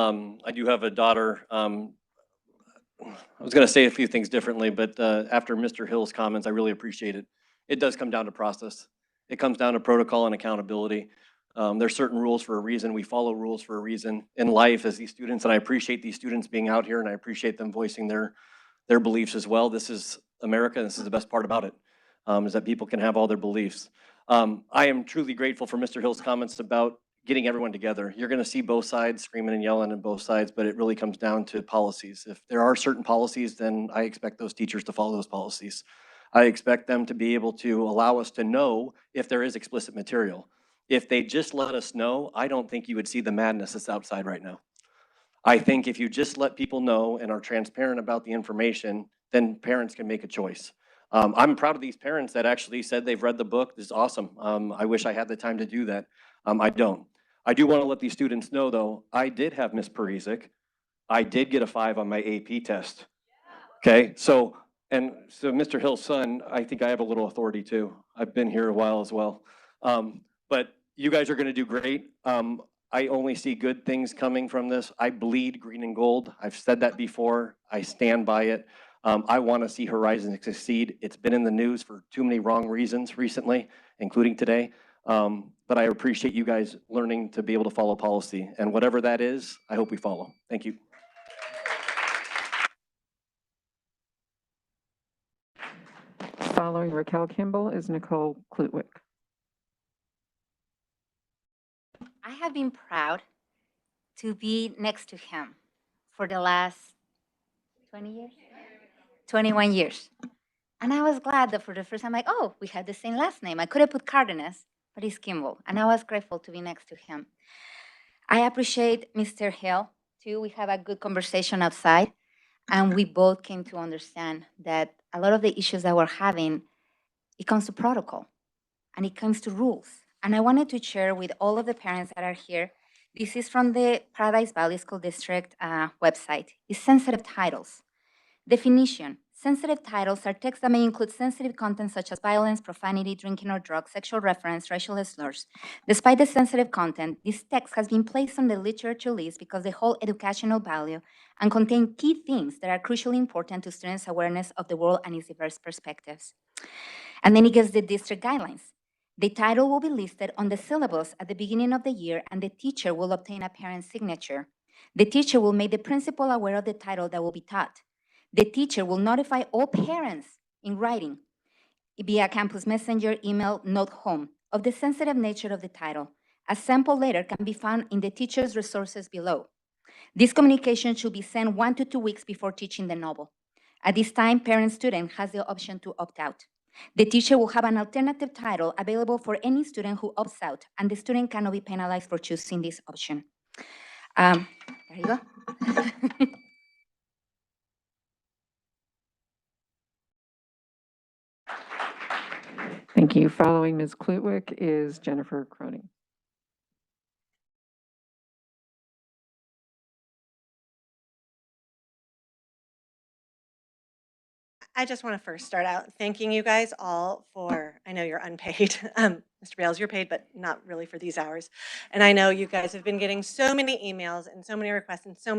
Speaker 5: I do have a daughter. I was going to say a few things differently, but after Mr. Hill's comments, I really appreciate it. It does come down to process. It comes down to protocol and accountability. There's certain rules for a reason. We follow rules for a reason in life as these students, and I appreciate these students being out here, and I appreciate them voicing their beliefs as well. This is America, and this is the best part about it, is that people can have all their beliefs. I am truly grateful for Mr. Hill's comments about getting everyone together. You're going to see both sides screaming and yelling on both sides, but it really comes down to policies. If there are certain policies, then I expect those teachers to follow those policies. I expect them to be able to allow us to know if there is explicit material. If they just let us know, I don't think you would see the madness that's outside right now. I think if you just let people know and are transparent about the information, then parents can make a choice. I'm proud of these parents that actually said they've read the book. This is awesome. I wish I had the time to do that. I don't. I do want to let these students know, though, I did have Miss Parizek. I did get a 5 on my AP test. Okay, so Mr. Hill's son, I think I have a little authority too. I've been here a while as well. But you guys are going to do great. I only see good things coming from this. I bleed green and gold. I've said that before. I stand by it. I want to see Horizon succeed. It's been in the news for too many wrong reasons recently, including today. But I appreciate you guys learning to be able to follow policy. And whatever that is, I hope we follow. Thank you.
Speaker 1: Following Raquel Kimball is Nicole Klutwick.
Speaker 6: I have been proud to be next to him for the last 20 years, 21 years. And I was glad that for the first time, like, oh, we had the same last name. I could have put Cardenas, but he's Kimball. And I was grateful to be next to him. I appreciate Mr. Hill, too. We have a good conversation outside. And we both came to understand that a lot of the issues that we're having, it comes to protocol and it comes to rules. And I wanted to share with all of the parents that are here, this is from the Paradise Valley School District website. It's sensitive titles. Definition: sensitive titles are texts that may include sensitive content such as violence, profanity, drinking or drugs, sexual reference, racial slurs. Despite the sensitive content, this text has been placed on the literature list because they hold educational value and contain key themes that are crucially important to students' awareness of the world and its diverse perspectives. And then it gives the district guidelines. The title will be listed on the syllabus at the beginning of the year, and the teacher will obtain a parent's signature. The teacher will make the principal aware of the title that will be taught. The teacher will notify all parents in writing, via campus messenger, email, note home, of the sensitive nature of the title. A sample letter can be found in the teacher's resources below. This communication should be sent 1 to 2 weeks before teaching the novel. At this time, parent-student has the option to opt out. The teacher will have an alternative title available for any student who opts out, and the student cannot be penalized for choosing this option. There you go.
Speaker 1: Thank you. Following Ms. Klutwick is Jennifer Cronin.
Speaker 7: I just want to first start out thanking you guys all for, I know you're unpaid. Mr. Bales, you're paid, but not really for these hours. And I know you guys have been getting so many emails and so many requests and so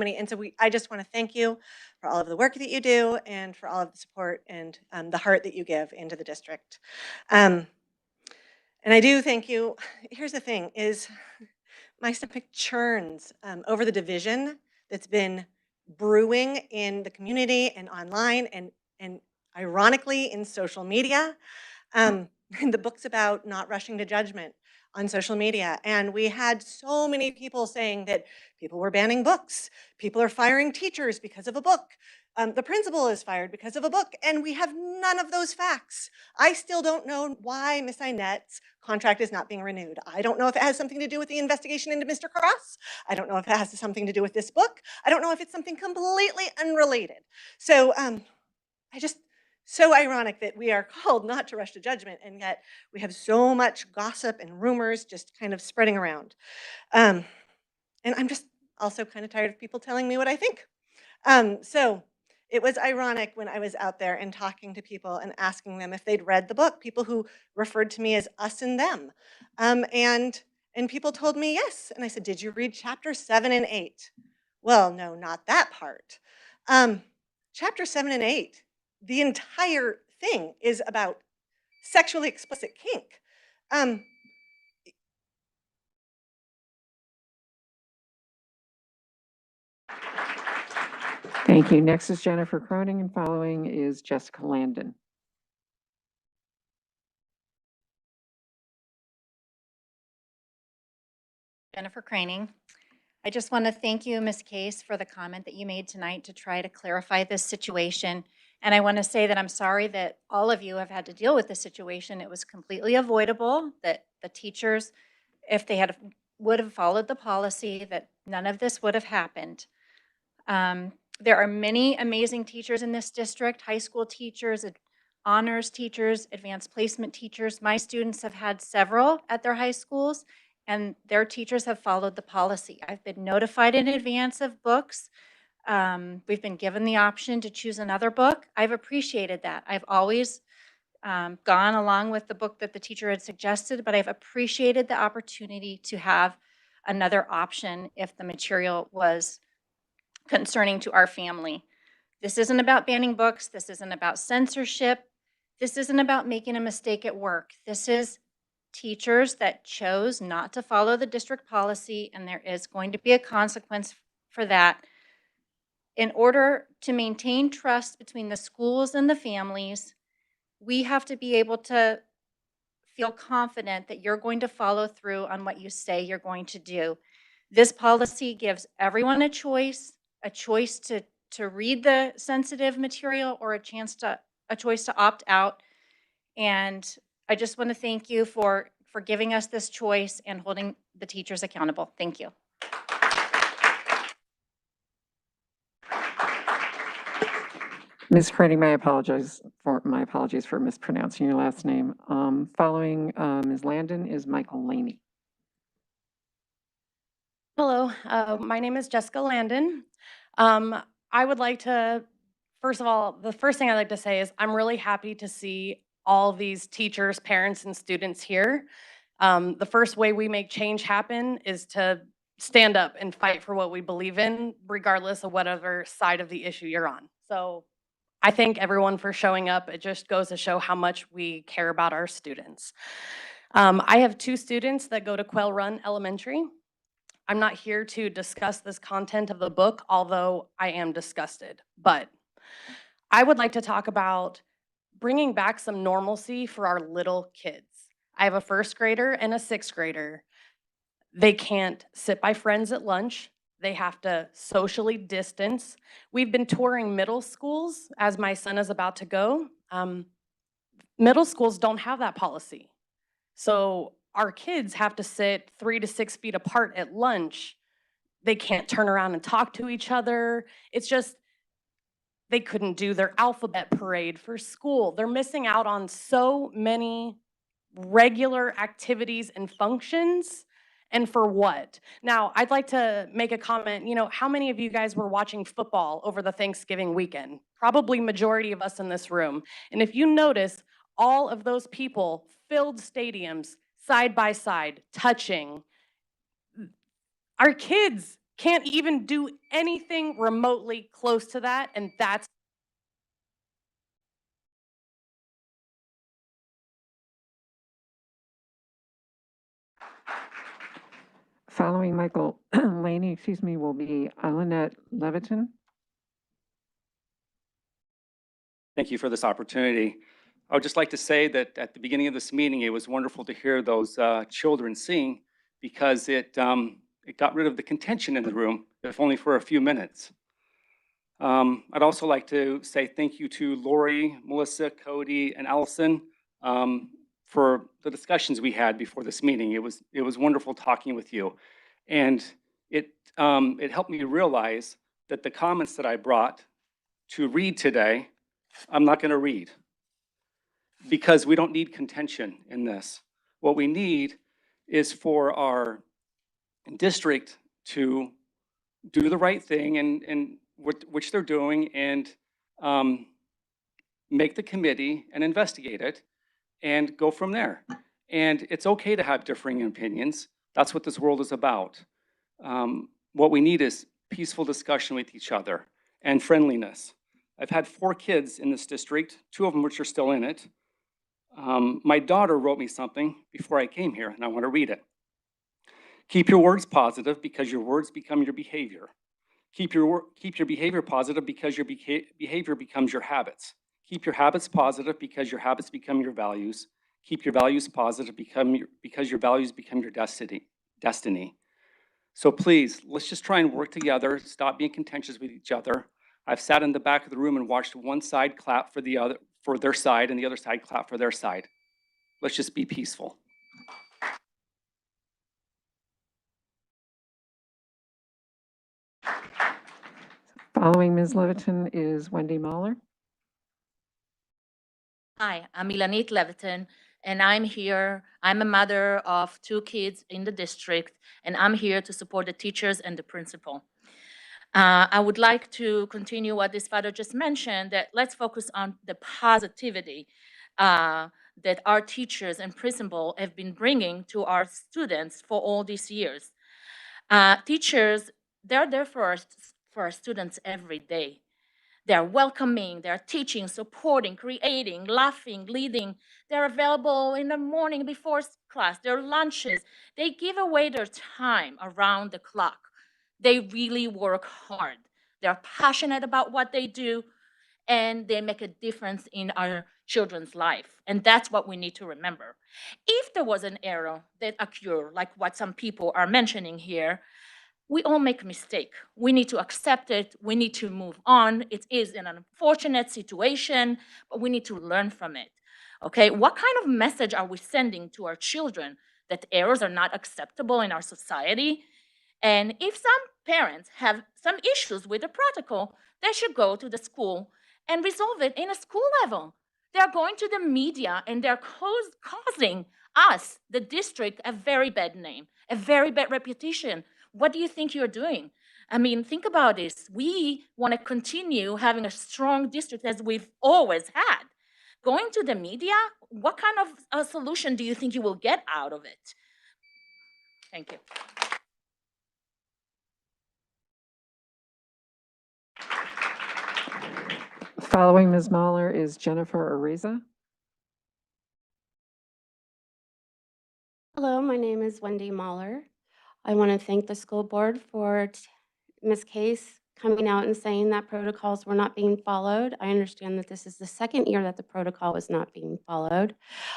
Speaker 7: I just want to thank you for all of the work that you do and for all of the support and the heart that you give into the district. And I do thank you. Here's the thing is my stomach churns over the division that's been brewing in the community and online and ironically in social media. The book's about not rushing to judgment on social media. And we had so many people saying that people were banning books. People are firing teachers because of a book. The principal is fired because of a book, and we have none of those facts. I still don't know why Miss Annette's contract is not being renewed. I don't know if it has something to do with the investigation into Mr. Cross. I don't know if it has something to do with this book. I don't know if it's something completely unrelated. So so ironic that we are called not to rush to judgment, and yet we have so much gossip and rumors just kind of spreading around. And I'm just also kind of tired of people telling me what I think. So it was ironic when I was out there and talking to people and asking them if they'd read the book, people who referred to me as us and them. And people told me yes. And I said, did you read chapter 7 and 8? Well, no, not that part. Chapter 7 and 8. The entire thing is about sexually explicit kink.
Speaker 1: Thank you. Next is Jennifer Cronin, and following is Jessica Landon.
Speaker 8: Jennifer Cronin. I just want to thank you, Ms. Case, for the comment that you made tonight to try to clarify this situation. And I want to say that I'm sorry that all of you have had to deal with this situation. It was completely avoidable, that the teachers, if they would have followed the policy, that none of this would have happened. There are many amazing teachers in this district, high school teachers, honors teachers, advanced placement teachers. My students have had several at their high schools, and their teachers have followed the policy. I've been notified in advance of books. We've been given the option to choose another book. I've appreciated that. I've always gone along with the book that the teacher had suggested, but I've appreciated the opportunity to have another option if the material was concerning to our family. This isn't about banning books. This isn't about censorship. This isn't about making a mistake at work. This is teachers that chose not to follow the district policy, and there is going to be a consequence for that. In order to maintain trust between the schools and the families, we have to be able to feel confident that you're going to follow through on what you say you're going to do. This policy gives everyone a choice to read the sensitive material or a choice to opt out. And I just want to thank you for giving us this choice and holding the teachers accountable. Thank you.
Speaker 1: Ms. Cronin, my apologies for mispronouncing your last name. Following Ms. Landon is Michael Laney.
Speaker 9: Hello, my name is Jessica Landon. I would like to, first of all, the first thing I'd like to say is I'm really happy to see all these teachers, parents, and students here. The first way we make change happen is to stand up and fight for what we believe in, regardless of whatever side of the issue you're on. So I thank everyone for showing up. It just goes to show how much we care about our students. I have 2 students that go to Quail Run Elementary. I'm not here to discuss this content of the book, although I am disgusted. But I would like to talk about bringing back some normalcy for our little kids. I have a 1st grader and a 6th grader. They can't sit by friends at lunch. They have to socially distance. We've been touring middle schools as my son is about to go. Middle schools don't have that policy. So our kids have to sit 3 to 6 feet apart at lunch. They can't turn around and talk to each other. It's just, they couldn't do their alphabet parade for school. They're missing out on so many regular activities and functions. And for what? Now, I'd like to make a comment. You know, how many of you guys were watching football over the Thanksgiving weekend? Probably majority of us in this room. And if you notice, all of those people filled stadiums side by side, touching. Our kids can't even do anything remotely close to that, and that's
Speaker 1: Following Michael Laney, will be Annette Leviton.
Speaker 11: Thank you for this opportunity. I would just like to say that at the beginning of this meeting, it was wonderful to hear those children sing because it got rid of the contention in the room, if only for a few minutes. I'd also like to say thank you to Lori, Melissa, Cody, and Allison for the discussions we had before this meeting. It was wonderful talking with you. And it helped me realize that the comments that I brought to read today, I'm not going to read because we don't need contention in this. What we need is for our district to do the right thing and which they're doing and make the committee and investigate it and go from there. And it's okay to have differing opinions. That's what this world is about. What we need is peaceful discussion with each other and friendliness. I've had 4 kids in this district, 2 of them which are still in it. My daughter wrote me something before I came here, and I want to read it. Keep your words positive because your words become your behavior. Keep your behavior positive because your behavior becomes your habits. Keep your habits positive because your habits become your values. Keep your values positive because your values become your destiny. So please, let's just try and work together, stop being contentious with each other. I've sat in the back of the room and watched one side clap for the other, for their side, and the other side clap for their side. Let's just be peaceful.
Speaker 1: Following Ms. Leviton is Wendy Mahler.
Speaker 12: Hi, I'm Milanit Leviton, and I'm here. I'm a mother of 2 kids in the district, and I'm here to support the teachers and the principal. I would like to continue what this father just mentioned, that let's focus on the positivity that our teachers and principal have been bringing to our students for all these years. Teachers, they're there for our students every day. They're welcoming, they're teaching, supporting, creating, laughing, leading. They're available in the morning before class, their lunches. They give away their time around the clock. They really work hard. They're passionate about what they do, and they make a difference in our children's life. And that's what we need to remember. If there was an error that occurred, like what some people are mentioning here, we all make mistake. We need to accept it. We need to move on. It is an unfortunate situation, but we need to learn from it. Okay, what kind of message are we sending to our children that errors are not acceptable in our society? And if some parents have some issues with the protocol, they should go to the school and resolve it in a school level. They're going to the media and they're causing us, the district, a very bad name, a very bad reputation. What do you think you're doing? I mean, think about this. We want to continue having a strong district as we've always had. Going to the media, what kind of a solution do you think you will get out of it? Thank you.
Speaker 1: Following Ms. Mahler is Jennifer Ariza.
Speaker 13: Hello, my name is Wendy Mahler. I want to thank the school board for Ms. Case coming out and saying that protocols were not being followed. I understand that this is the second year that the protocol was not being followed.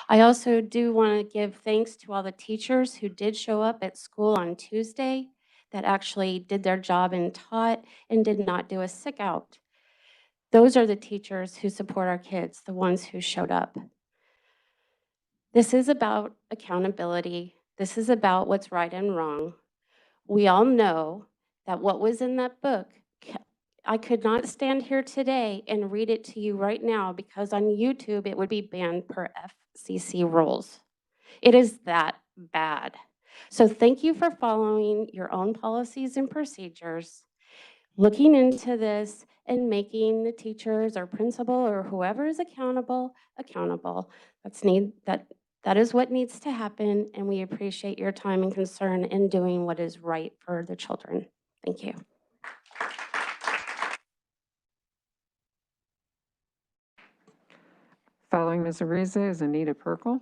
Speaker 13: I also do want to give thanks to all the teachers who did show up at school on Tuesday, that actually did their job and taught and did not do a sick out. Those are the teachers who support our kids, the ones who showed up. This is about accountability. This is about what's right and wrong. We all know that what was in that book, I could not stand here today and read it to you right now because on YouTube it would be banned per FCC rules. It is that bad. So thank you for following your own policies and procedures, looking into this and making the teachers or principal or whoever is accountable. That is what needs to happen, and we appreciate your time and concern in doing what is right for the children. Thank you.
Speaker 1: Following Ms. Ariza is Anita Perkle.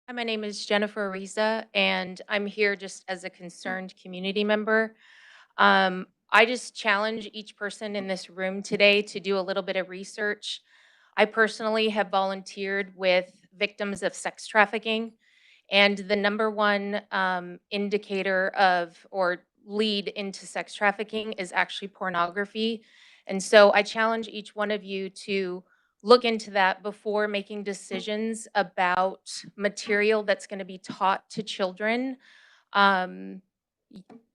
Speaker 14: Hi, my name is Jennifer Ariza, and I'm here just as a concerned community member. I just challenge each person in this room today to do a little bit of research. I personally have volunteered with victims of sex trafficking, and the number one indicator of or lead into sex trafficking is actually pornography. And so I challenge each one of you to look into that before making decisions about material that's going to be taught to children.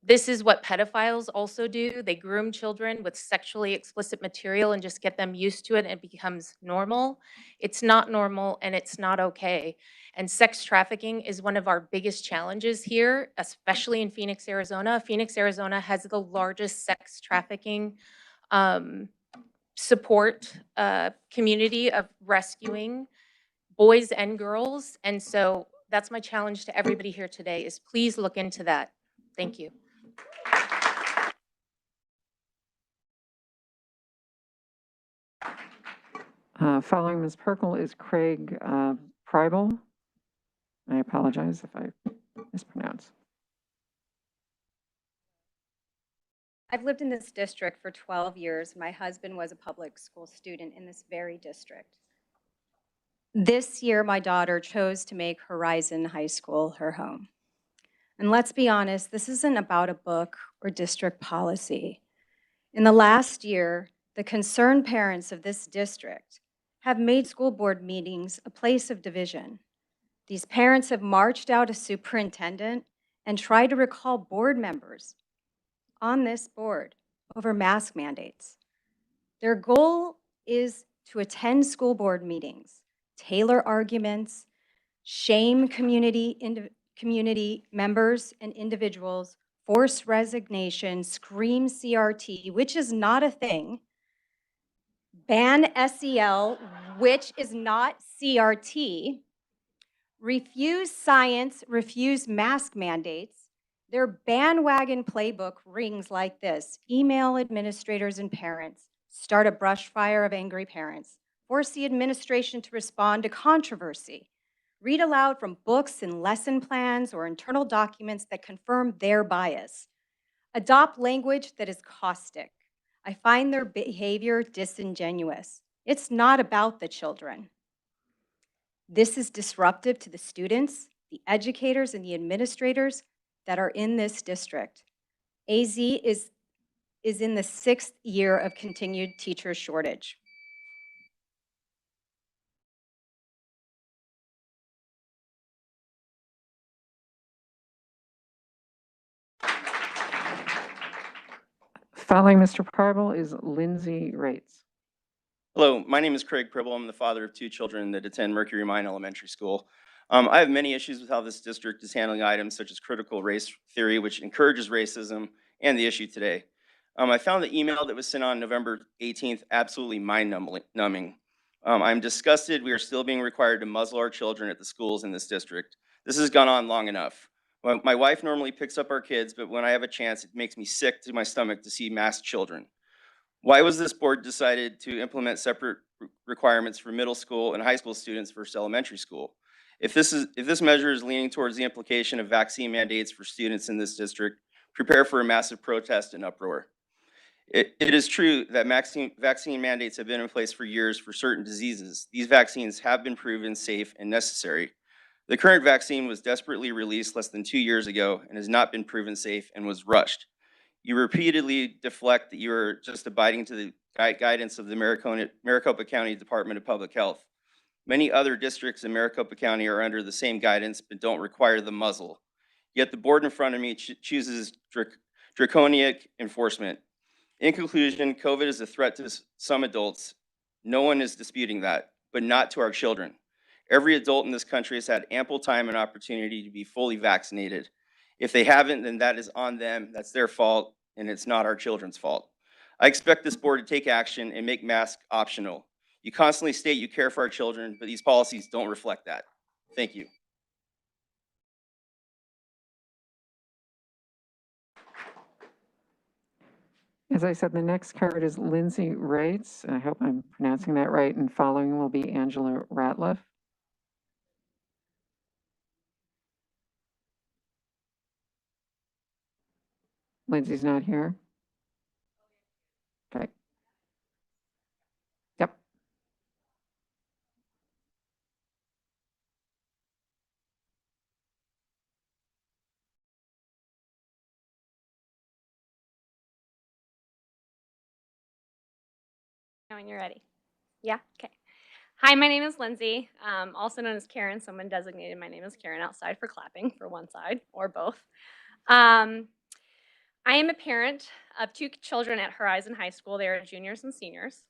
Speaker 14: This is what pedophiles also do. They groom children with sexually explicit material and just get them used to it, and it becomes normal. It's not normal and it's not okay. And sex trafficking is one of our biggest challenges here, especially in Phoenix, Arizona. Phoenix, Arizona has the largest sex trafficking support community of rescuing boys and girls. And so that's my challenge to everybody here today is please look into that. Thank you.
Speaker 1: Following Ms. Perkle is Craig Preibel. I apologize if I mispronounce.
Speaker 24: I've lived in this district for 12 years. My husband was a public school student in this very district. This year, my daughter chose to make Horizon High School her home. And let's be honest, this isn't about a book or district policy. In the last year, the concerned parents of this district have made school board meetings a place of division. These parents have marched out a superintendent and tried to recall board members on this board over mask mandates. Their goal is to attend school board meetings, tailor arguments, shame community members and individuals, force resignation, scream CRT, which is not a thing, ban SEL, which is not CRT, refuse science, refuse mask mandates. Their bandwagon playbook rings like this: email administrators and parents, start a brush fire of angry parents, force the administration to respond to controversy, read aloud from books and lesson plans or internal documents that confirm their bias, adopt language that is caustic. I find their behavior disingenuous. It's not about the children. This is disruptive to the students, the educators, and the administrators that are in this district. AZ is in the 6th year of continued teacher shortage.
Speaker 1: Following Mr. Pribble is Lindsay Rates.
Speaker 15: Hello, my name is Craig Pribble. I'm the father of 2 children that attend Mercury Mine Elementary School. I have many issues with how this district is handling items such as critical race theory, which encourages racism, and the issue today. I found the email that was sent on November 18th absolutely mind-numbing. I'm disgusted we are still being required to muzzle our children at the schools in this district. This has gone on long enough. My wife normally picks up our kids, but when I have a chance, it makes me sick to my stomach to see masked children. Why was this board decided to implement separate requirements for middle school and high school students versus elementary school? If this measure is leaning towards the implication of vaccine mandates for students in this district, prepare for a massive protest and uproar. It is true that vaccine mandates have been in place for years for certain diseases. These vaccines have been proven safe and necessary. The current vaccine was desperately released less than 2 years ago and has not been proven safe and was rushed. You repeatedly deflect that you are just abiding to the guidance of the Maricopa County Department of Public Health. Many other districts in Maricopa County are under the same guidance but don't require the muzzle. Yet the board in front of me chooses draconic enforcement. In conclusion, COVID is a threat to some adults. No one is disputing that, but not to our children. Every adult in this country has had ample time and opportunity to be fully vaccinated. If they haven't, then that is on them, that's their fault, and it's not our children's fault. I expect this board to take action and make masks optional. You constantly state you care for our children, but these policies don't reflect that. Thank you.
Speaker 1: As I said, the next card is Lindsay Rates. I hope I'm pronouncing that right. And following will be Angela Ratliff. Lindsay's not here. Okay. Yep.
Speaker 16: When you're ready. Yeah, okay. Hi, my name is Lindsay, also known as Karen. Someone designated my name as Karen outside for clapping for one side or both. I am a parent of 2 children at Horizon High School. They are juniors and seniors.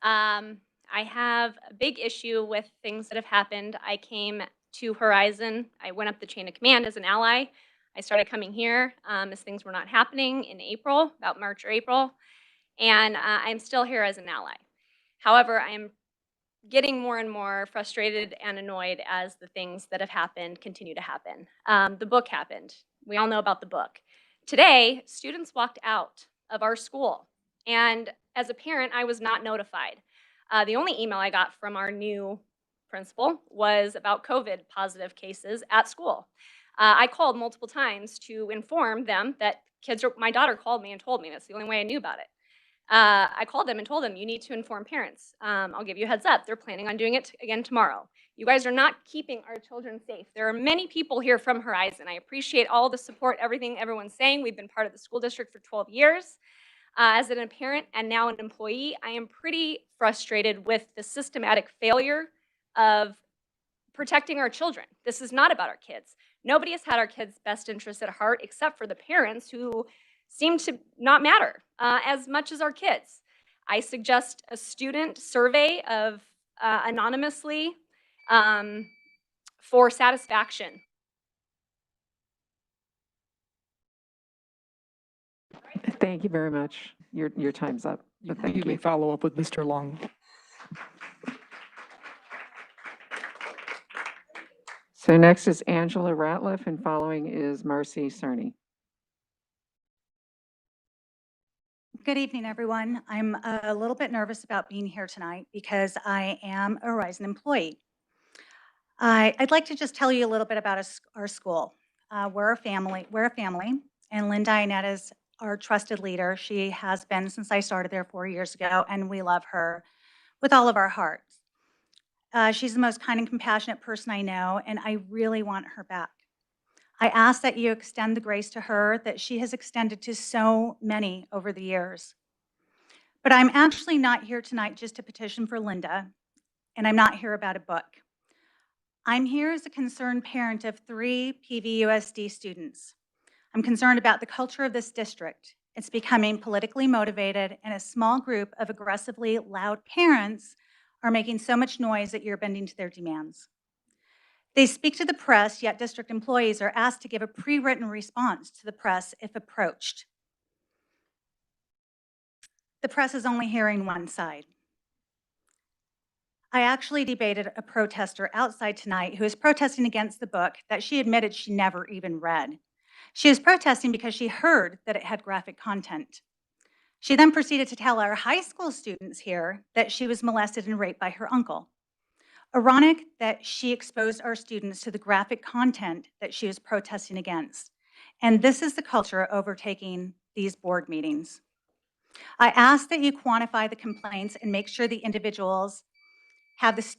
Speaker 16: I have a big issue with things that have happened. I came to Horizon. I went up the chain of command as an ally. I started coming here as things were not happening in April, about March or April. And I'm still here as an ally. However, I'm getting more and more frustrated and annoyed as the things that have happened continue to happen. The book happened. We all know about the book. Today, students walked out of our school. And as a parent, I was not notified. The only email I got from our new principal was about COVID positive cases at school. I called multiple times to inform them that my daughter called me and told me. That's the only way I knew about it. I called them and told them, you need to inform parents. I'll give you a heads up. They're planning on doing it again tomorrow. You guys are not keeping our children safe. There are many people here from Horizon. I appreciate all the support, everything everyone's saying. We've been part of the school district for 12 years. As a parent and now an employee, I am pretty frustrated with the systematic failure of protecting our children. This is not about our kids. Nobody has had our kids' best interests at heart except for the parents who seem to not matter as much as our kids. I suggest a student survey of anonymously for satisfaction.
Speaker 1: Thank you very much. Your time's up, but thank
Speaker 17: You may
Speaker 1: you.
Speaker 17: follow up with Mr. Long.
Speaker 1: So next is Angela Ratliff, and following is Marcy Cerny.
Speaker 18: Good evening, everyone. I'm a little bit nervous about being here tonight because I am a Horizon employee. I'd like to just tell you a little bit about our school. We're a family, and Linda Annette is our trusted leader. She has been since I started there 4 years ago, and we love her with all of our hearts. She's the most kind and compassionate person I know, and I really want her back. I ask that you extend the grace to her that she has extended to so many over the years. But I'm actually not here tonight just to petition for Linda, and I'm not here about a book. I'm here as a concerned parent of 3 PVUSD students. I'm concerned about the culture of this district. It's becoming politically motivated, and a small group of aggressively loud parents are making so much noise that you're bending to their demands. They speak to the press, yet district employees are asked to give a pre-written response to the press if approached. The press is only hearing one side. I actually debated a protester outside tonight who is protesting against the book that she admitted she never even read. She is protesting because she heard that it had graphic content. She then proceeded to tell our high school students here that she was molested and raped by her uncle. Ironic that she exposed our students to the graphic content that she was protesting against. And this is the culture overtaking these board meetings. I ask that you quantify the complaints and make sure the individuals have the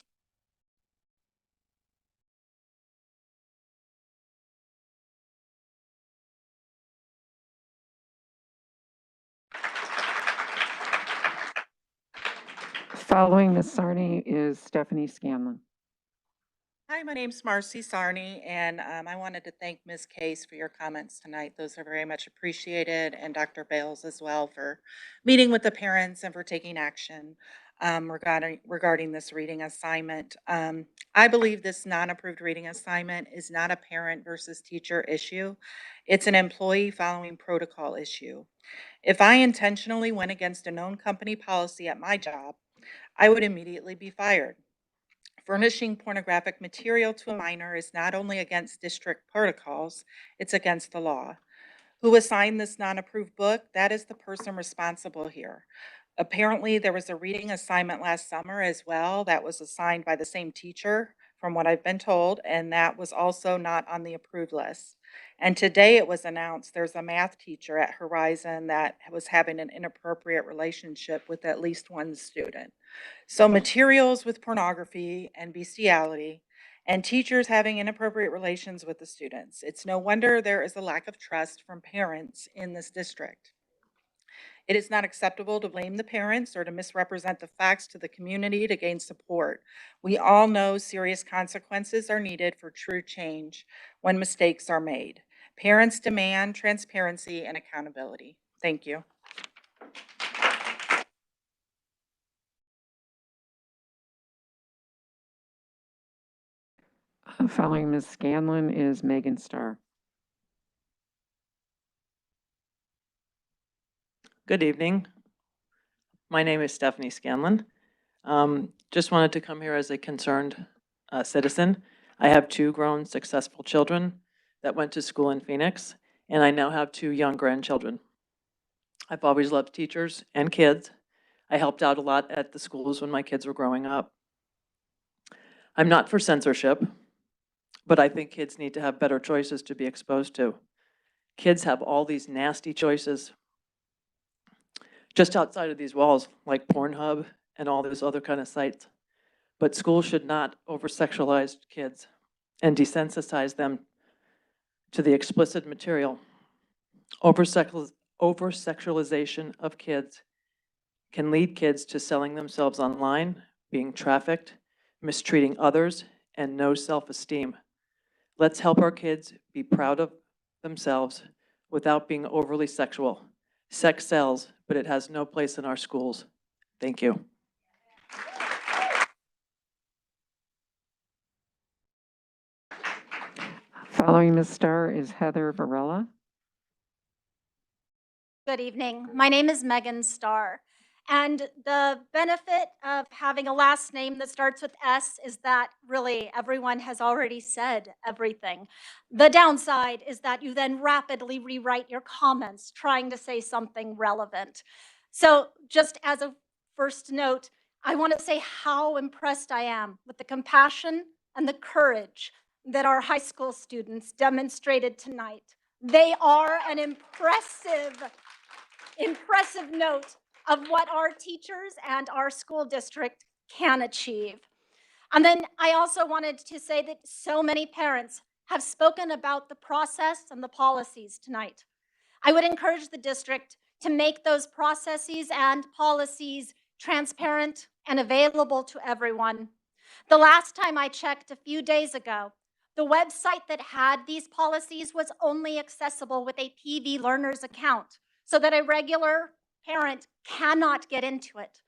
Speaker 1: Following Ms. Cerny is Stephanie Scanlon.
Speaker 19: Hi, my name's Marcy Sarney, and I wanted to thank Ms. Case for your comments tonight. Those are very much appreciated, and Dr. Bales as well for meeting with the parents and for taking action regarding this reading assignment. I believe this non-approved reading assignment is not a parent versus teacher issue. It's an employee following protocol issue. If I intentionally went against a known company policy at my job, I would immediately be fired. Furnishing pornographic material to a minor is not only against district protocols, it's against the law. Who assigned this non-approved book? That is the person responsible here. Apparently, there was a reading assignment last summer as well that was assigned by the same teacher, from what I've been told, and that was also not on the approved list. And today it was announced there's a math teacher at Horizon that was having an inappropriate relationship with at least one student. So materials with pornography and bestiality, and teachers having inappropriate relations with the students. It's no wonder there is a lack of trust from parents in this district. It is not acceptable to blame the parents or to misrepresent the facts to the community to gain support. We all know serious consequences are needed for true change when mistakes are made. Parents demand transparency and accountability. Thank you.
Speaker 1: Following Ms. Scanlon is Megan Starr.
Speaker 20: Good evening. My name is Stephanie Scanlon. Just wanted to come here as a concerned citizen. I have 2 grown, successful children that went to school in Phoenix, and I now have 2 young grandchildren. I've always loved teachers and kids. I helped out a lot at the schools when my kids were growing up. I'm not for censorship, but I think kids need to have better choices to be exposed to. Kids have all these nasty choices. just outside of these walls, like Pornhub and all those other kind of sites. But schools should not over-sexualize kids and desensitize them to the explicit material. Over-sexualization of kids can lead kids to selling themselves online, being trafficked, mistreating others, and no self-esteem. Let's help our kids be proud of themselves without being overly sexual. Sex sells, but it has no place in our schools. Thank you.
Speaker 1: Following Ms. Starr is Heather Varela.
Speaker 2: Good evening. My name is Megan Starr. And the benefit of having a last name that starts with S is that really everyone has already said everything. The downside is that you then rapidly rewrite your comments trying to say something relevant. So just as a first note, I want to say how impressed I am with the compassion and the courage that our high school students demonstrated tonight. They are an impressive note of what our teachers and our school district can achieve. And then I also wanted to say that so many parents have spoken about the process and the policies tonight. I would encourage the district to make those processes and policies transparent and available to everyone. The last time I checked a few days ago, the website that had these policies was only accessible with a PV Learners account, so that a regular parent cannot get into it.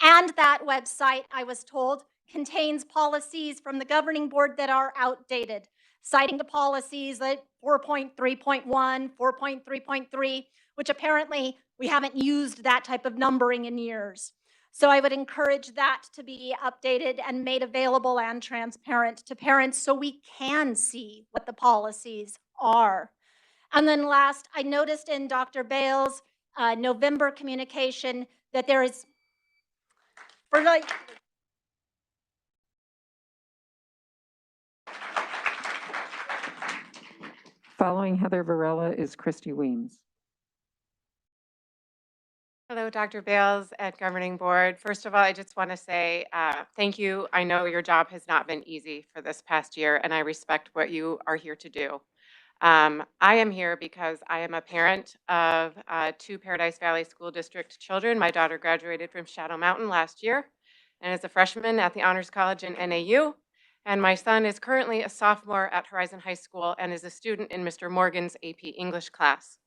Speaker 2: And that website, I was told, contains policies from the governing board that are outdated, citing the policies like 4.3.1, 4.3.3, which apparently we haven't used that type of numbering in years. So I would encourage that to be updated and made available and transparent to parents so we can see what the policies are. And then last, I noticed in Dr. Bales' November communication that there is, for like,
Speaker 1: Following Heather Varela is Christy Weems.
Speaker 17: Hello, Dr. Bales at Governing Board. First of all, I just want to say thank you. I know your job has not been easy for this past year, and I respect what you are here to do. I am here because I am a parent of 2 Paradise Valley School District children. My daughter graduated from Shadow Mountain last year and is a freshman at the Honors College in NAU. And my son is currently a sophomore at Horizon High School and is a student in Mr. Morgan's AP English class.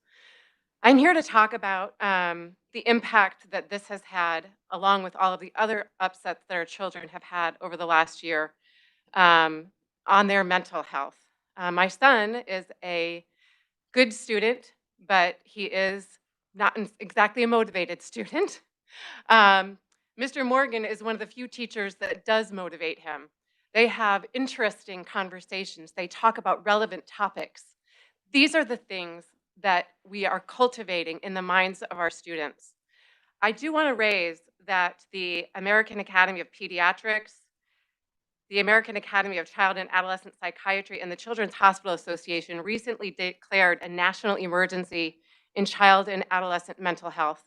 Speaker 17: I'm here to talk about the impact that this has had, along with all of the other upsets that our children have had over the last year on their mental health. My son is a good student, but he is not exactly a motivated student. Mr. Morgan is one of the few teachers that does motivate him. They have interesting conversations. They talk about relevant topics. These are the things that we are cultivating in the minds of our students. I do want to raise that the American Academy of Pediatrics, the American Academy of Child and Adolescent Psychiatry, and the Children's Hospital Association recently declared a national emergency in child and adolescent mental health.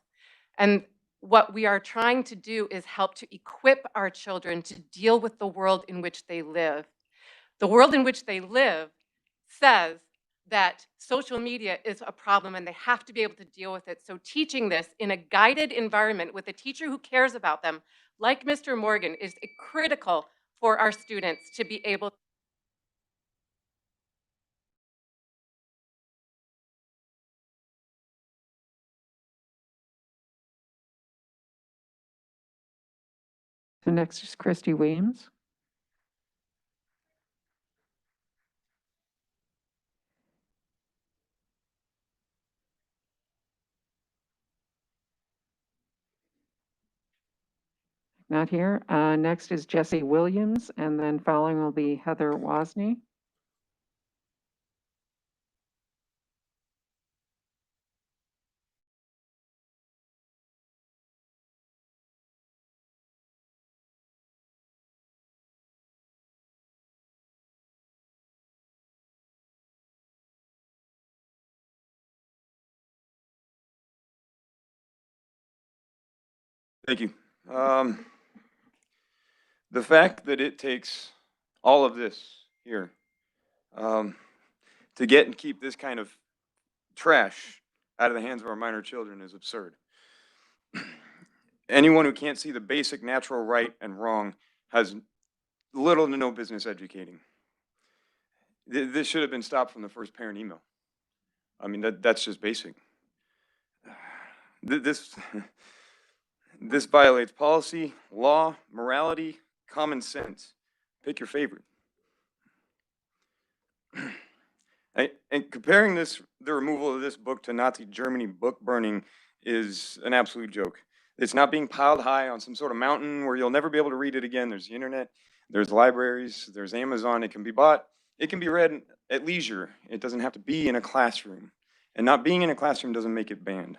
Speaker 17: And what we are trying to do is help to equip our children to deal with the world in which they live. The world in which they live says that social media is a problem and they have to be able to deal with it. So teaching this in a guided environment with a teacher who cares about them, like Mr. Morgan, is critical for our students to be able to.
Speaker 1: So next is Christy Weems. Not here. Next is Jesse Williams, and then following will be Heather Wozni.
Speaker 10: Thank you. The fact that it takes all of this here to get and keep this kind of trash out of the hands of our minor children is absurd. Anyone who can't see the basic natural right and wrong has little to no business educating. This should have been stopped from the first parent email. I mean, that's just basic. This violates policy, law, morality, common sense. Pick your favorite. And comparing the removal of this book to Nazi Germany book burning is an absolute joke. It's not being piled high on some sort of mountain where you'll never be able to read it again. There's the internet, there's libraries, there's Amazon. It can be bought. It can be read at leisure. It doesn't have to be in a classroom. And not being in a classroom doesn't make it banned.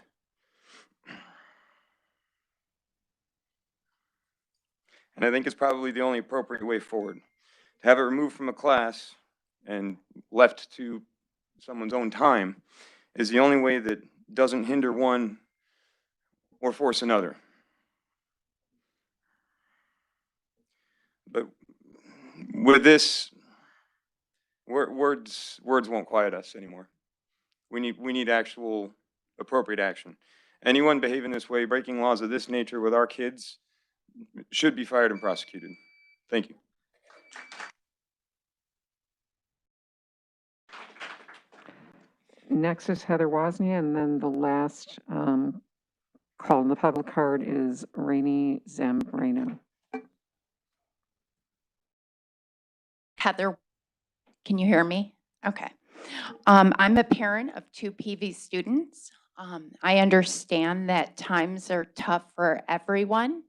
Speaker 10: And I think it's probably the only appropriate way forward. To have it removed from a class and left to someone's own time is the only way that doesn't hinder one or force another. But with this, words won't quiet us anymore. We need actual appropriate action. Anyone behaving this way, breaking laws of this nature with our kids, should be fired and prosecuted. Thank you.
Speaker 1: Next is Heather Wozniak, and then the last call in the public card is Rainey Zambrano.
Speaker 21: Heather, can you hear me? Okay. I'm a parent of 2 PV students. I understand that times are tough for everyone.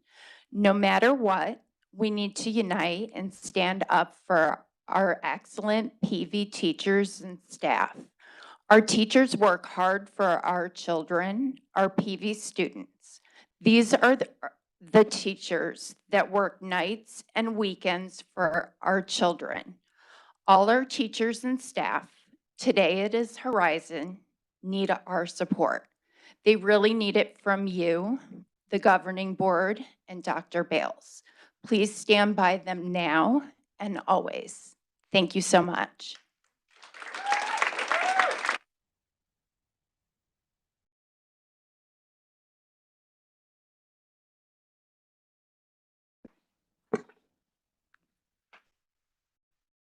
Speaker 21: No matter what, we need to unite and stand up for our excellent PV teachers and staff. Our teachers work hard for our children, our PV students. These are the teachers that work nights and weekends for our children. All our teachers and staff, today it is Horizon, need our support. They really need it from you, the governing board, and Dr. Bales. Please stand by them now and always. Thank you so much.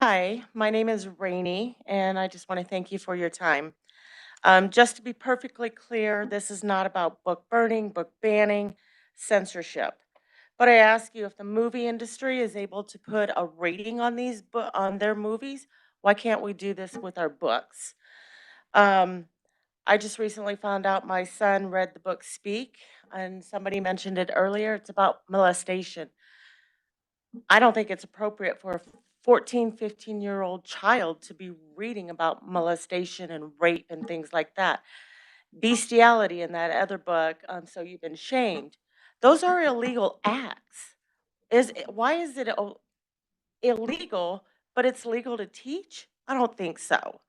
Speaker 22: Hi, my name is Rainey, and I just want to thank you for your time. Just to be perfectly clear, this is not about book burning, book banning, censorship. But I ask you, if the movie industry is able to put a rating on on their movies, why can't we do this with our books? I just recently found out my son read the book Speak, and somebody mentioned it earlier. It's about molestation. I don't think it's appropriate for a 14, 15-year-old child to be reading about molestation and rape and things like that. Bestiality in that other book, So You've Been Shamed. Those are illegal acts. Why is it illegal, but it's legal to teach? I don't think so.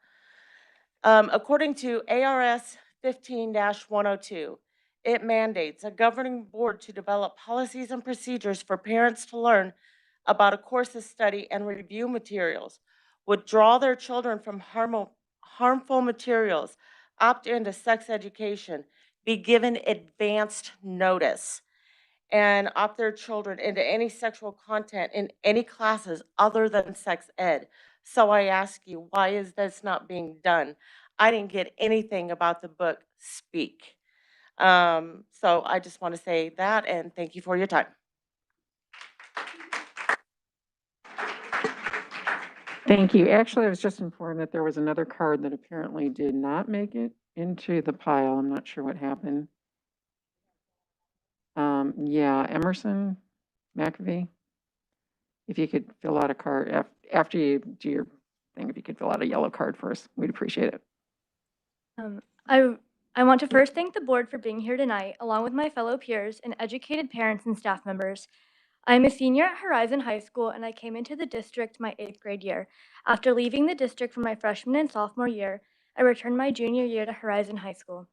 Speaker 22: According to ARS 15-102, it mandates a governing board to develop policies and procedures for parents to learn about a course of study and review materials, withdraw their children from harmful materials, opt into sex education, be given advanced notice, and opt their children into any sexual content in any classes other than sex ed. So I ask you, why is this not being done? I didn't get anything about the book Speak. So I just want to say that, and thank you for your time.
Speaker 1: Thank you. Actually, I was just informed that there was another card that apparently did not make it into the pile. I'm not sure what happened. Yeah, Emerson McAfee. If you could fill out a card after you do your thing, if you could fill out a yellow card for us, we'd appreciate it.
Speaker 23: I want to first thank the board for being here tonight, along with my fellow peers and educated parents and staff members. I'm a senior at Horizon High School, and I came into the district my 8th grade year. After leaving the district for my freshman and sophomore year, I returned my junior year to Horizon High School.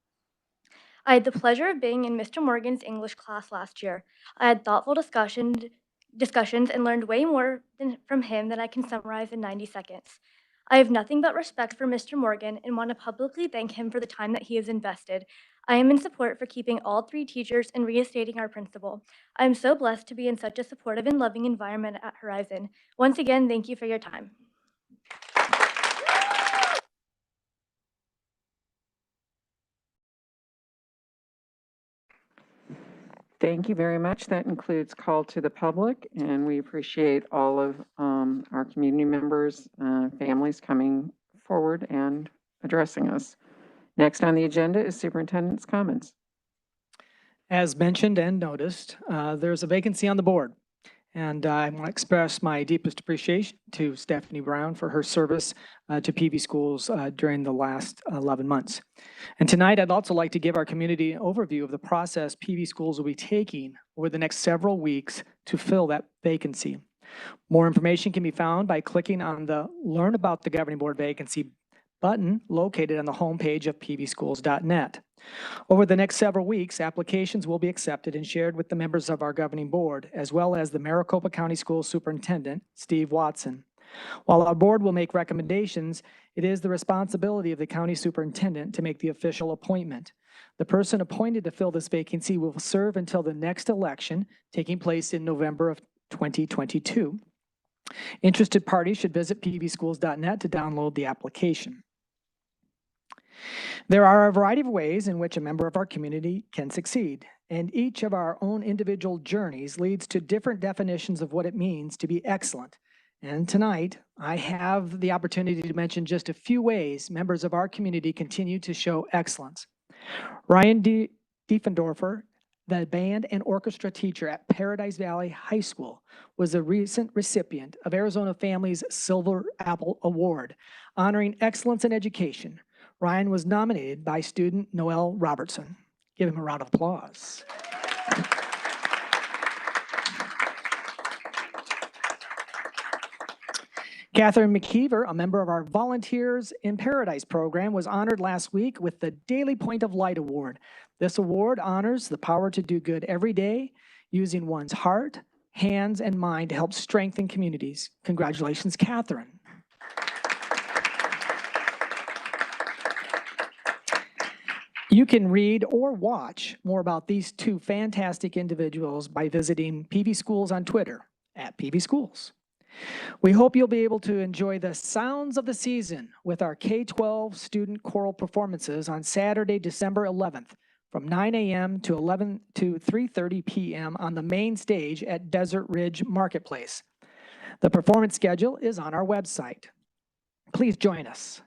Speaker 23: I had the pleasure of being in Mr. Morgan's English class last year. I had thoughtful discussions and learned way more from him than I can summarize in 90 seconds. I have nothing but respect for Mr. Morgan and want to publicly thank him for the time that he has invested. I am in support for keeping all 3 teachers and reinstating our principal. I am so blessed to be in such a supportive and loving environment at Horizon. Once again, thank you for your time.
Speaker 1: Thank you very much. That includes call to the public, and we appreciate all of our community members, families coming forward and addressing us. Next on the agenda is superintendent's comments.
Speaker 3: As mentioned and noticed, there's a vacancy on the board. And I want to express my deepest appreciation to Stephanie Brown for her service to PV schools during the last 11 months. And tonight, I'd also like to give our community an overview of the process PV schools will be taking over the next several weeks to fill that vacancy. More information can be found by clicking on the Learn About the Governing Board Vacancy button located on the homepage of pvschools.net. Over the next several weeks, applications will be accepted and shared with the members of our governing board, as well as the Maricopa County School Superintendent, Steve Watson. While our board will make recommendations, it is the responsibility of the county superintendent to make the official appointment. The person appointed to fill this vacancy will serve until the next election, taking place in November of 2022. Interested parties should visit pvschools.net to download the application. There are a variety of ways in which a member of our community can succeed, and each of our own individual journeys leads to different definitions of what it means to be excellent. And tonight, I have the opportunity to mention just a few ways members of our community continue to show excellence. Ryan Diefendorfer, the band and orchestra teacher at Paradise Valley High School, was a recent recipient of Arizona Family's Silver Apple Award, honoring excellence in education. Ryan was nominated by student Noel Robertson. Give him a round of applause. Catherine McKeever, a member of our Volunteers in Paradise program, was honored last week with the Daily Point of Light Award. This award honors the power to do good every day, using one's heart, hands, and mind to help strengthen communities. Congratulations, Catherine. You can read or watch more about these 2 fantastic individuals by visiting PV Schools on Twitter at PV Schools. We hope you'll be able to enjoy the sounds of the season with our K-12 student choral performances on Saturday, December 11th from 9 a.m. to 3:30 p.m. on the main stage at Desert Ridge Marketplace. The performance schedule is on our website. Please join us.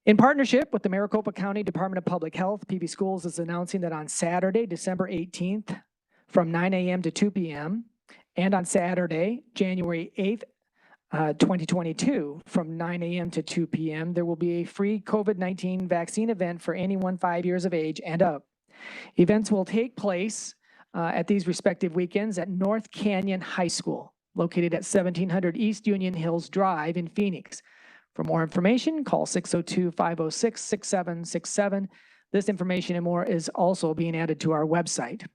Speaker 3: In partnership with the Maricopa County Department of Public Health, PV Schools is announcing that on Saturday, December 18th from 9 a.m. to 2 p.m., and on Saturday, January 8th, 2022, from 9 a.m. to 2 p.m., there will be a free COVID-19 vaccine event for anyone 5 years of age and up. Events will take place at these respective weekends at North Canyon High School, located at 1700 East Union Hills Drive in Phoenix. For more information, call 602-506-6767. This information and more is also being added to our website.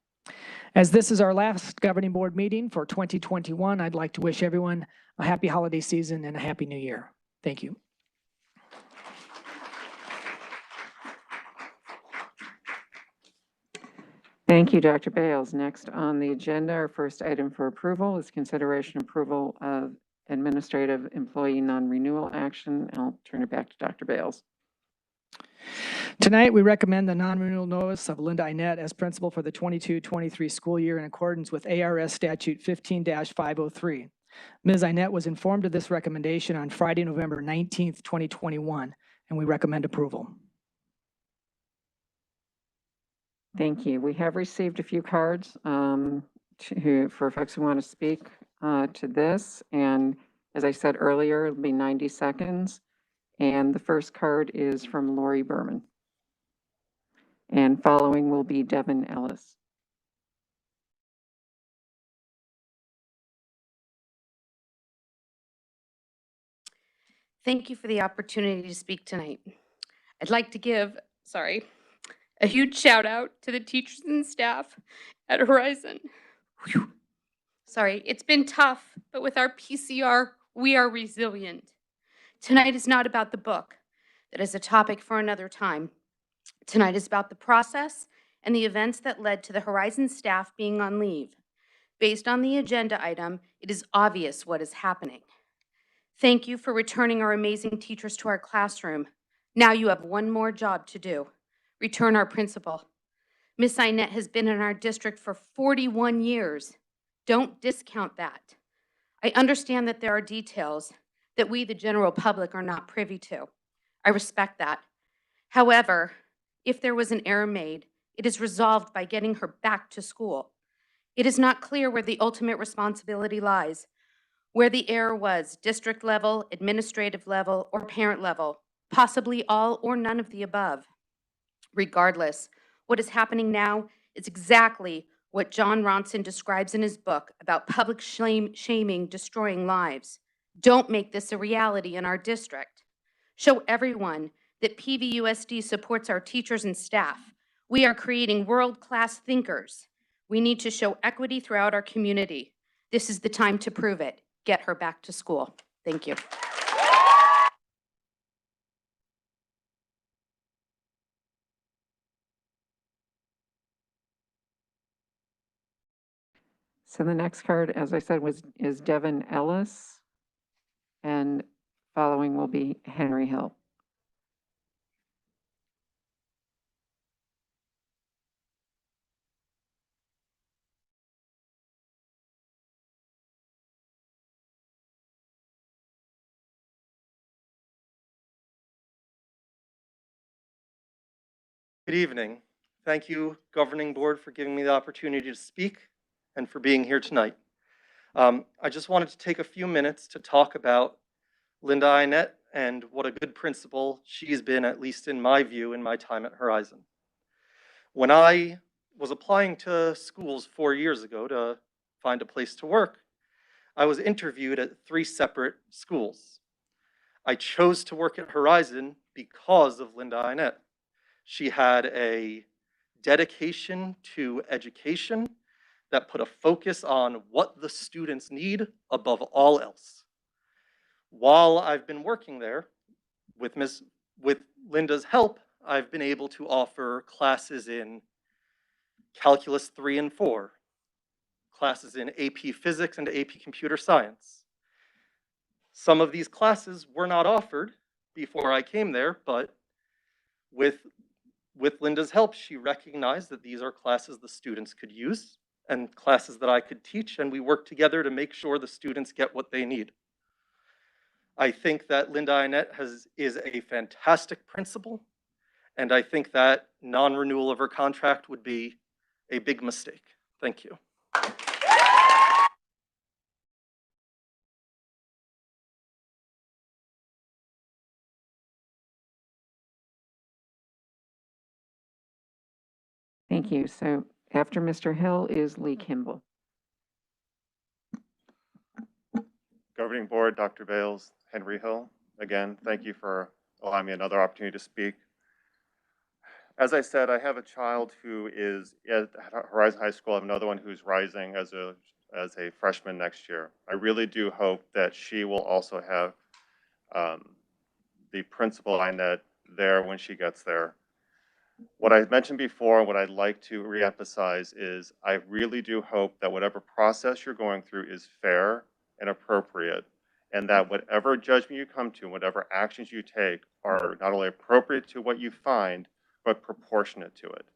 Speaker 3: As this is our last governing board meeting for 2021, I'd like to wish everyone a happy holiday season and a happy new year. Thank you.
Speaker 1: Thank you, Dr. Bales. Next on the agenda, our first item for approval is consideration approval of administrative employee non-renewal action. I'll turn it back to Dr. Bales.
Speaker 3: Tonight, we recommend the non-renewal notice of Linda Annette as principal for the 22-23 school year in accordance with ARS Statute 15-503. Ms. Annette was informed of this recommendation on Friday, November 19th, 2021, and we recommend approval.
Speaker 1: Thank you. We have received a few cards for folks who want to speak to this. And as I said earlier, it'll be 90 seconds. And the first card is from Lori Berman. And following will be Devin Ellis.
Speaker 4: Thank you for the opportunity to speak tonight. I'd like to give, A huge shout out to the teachers and staff at Horizon. Whew. Sorry, it's been tough, but with our PCR, we are resilient. Tonight is not about the book. That is a topic for another time. Tonight is about the process and the events that led to the Horizon staff being on leave. Based on the agenda item, it is obvious what is happening. Thank you for returning our amazing teachers to our classroom. Now you have one more job to do. Return our principal. Miss Annette has been in our district for 41 years. Don't discount that. I understand that there are details that we, the general public, are not privy to. I respect that. However, if there was an error made, it is resolved by getting her back to school. It is not clear where the ultimate responsibility lies, where the error was, district level, administrative level, or parent level, possibly all or none of the above. Regardless, what is happening now is exactly what John Ronson describes in his book about public shaming destroying lives. Don't make this a reality in our district. Show everyone that PVUSD supports our teachers and staff. We are creating world-class thinkers. We need to show equity throughout our community. This is the time to prove it. Get her back to school. Thank you.
Speaker 1: So the next card, as I said, is Devin Ellis, and following will be Henry Hill.
Speaker 5: Good evening. Thank you, Governing Board, for giving me the opportunity to speak and for being here tonight. I just wanted to take a few minutes to talk about Linda Annette and what a good principal she's been, at least in my view, in my time at Horizon. When I was applying to schools 4 years ago to find a place to work, I was interviewed at 3 separate schools. I chose to work at Horizon because of Linda Annette. She had a dedication to education that put a focus on what the students need above all else. While I've been working there, with Linda's help, I've been able to offer classes in Calculus 3 and 4, classes in AP Physics and AP Computer Science. Some of these classes were not offered before I came there, but with Linda's help, she recognized that these are classes the students could use and classes that I could teach, and we worked together to make sure the students get what they need. I think that Linda Annette is a fantastic principal, and I think that non-renewal of her contract would be a big mistake. Thank you.
Speaker 1: Thank you. So after Mr. Hill is Lee Kimball.
Speaker 6: Governing Board, Dr. Bales, Henry Hill, again, thank you for allowing me another opportunity to speak. As I said, I have a child who is at Horizon High School. I have another one who's rising as a freshman next year. I really do hope that she will also have the principal Annette there when she gets there. What I mentioned before, what I'd like to reemphasize is I really do hope that whatever process you're going through is fair and appropriate, and that whatever judgment you come to, whatever actions you take are not only appropriate to what you find, but proportionate to it.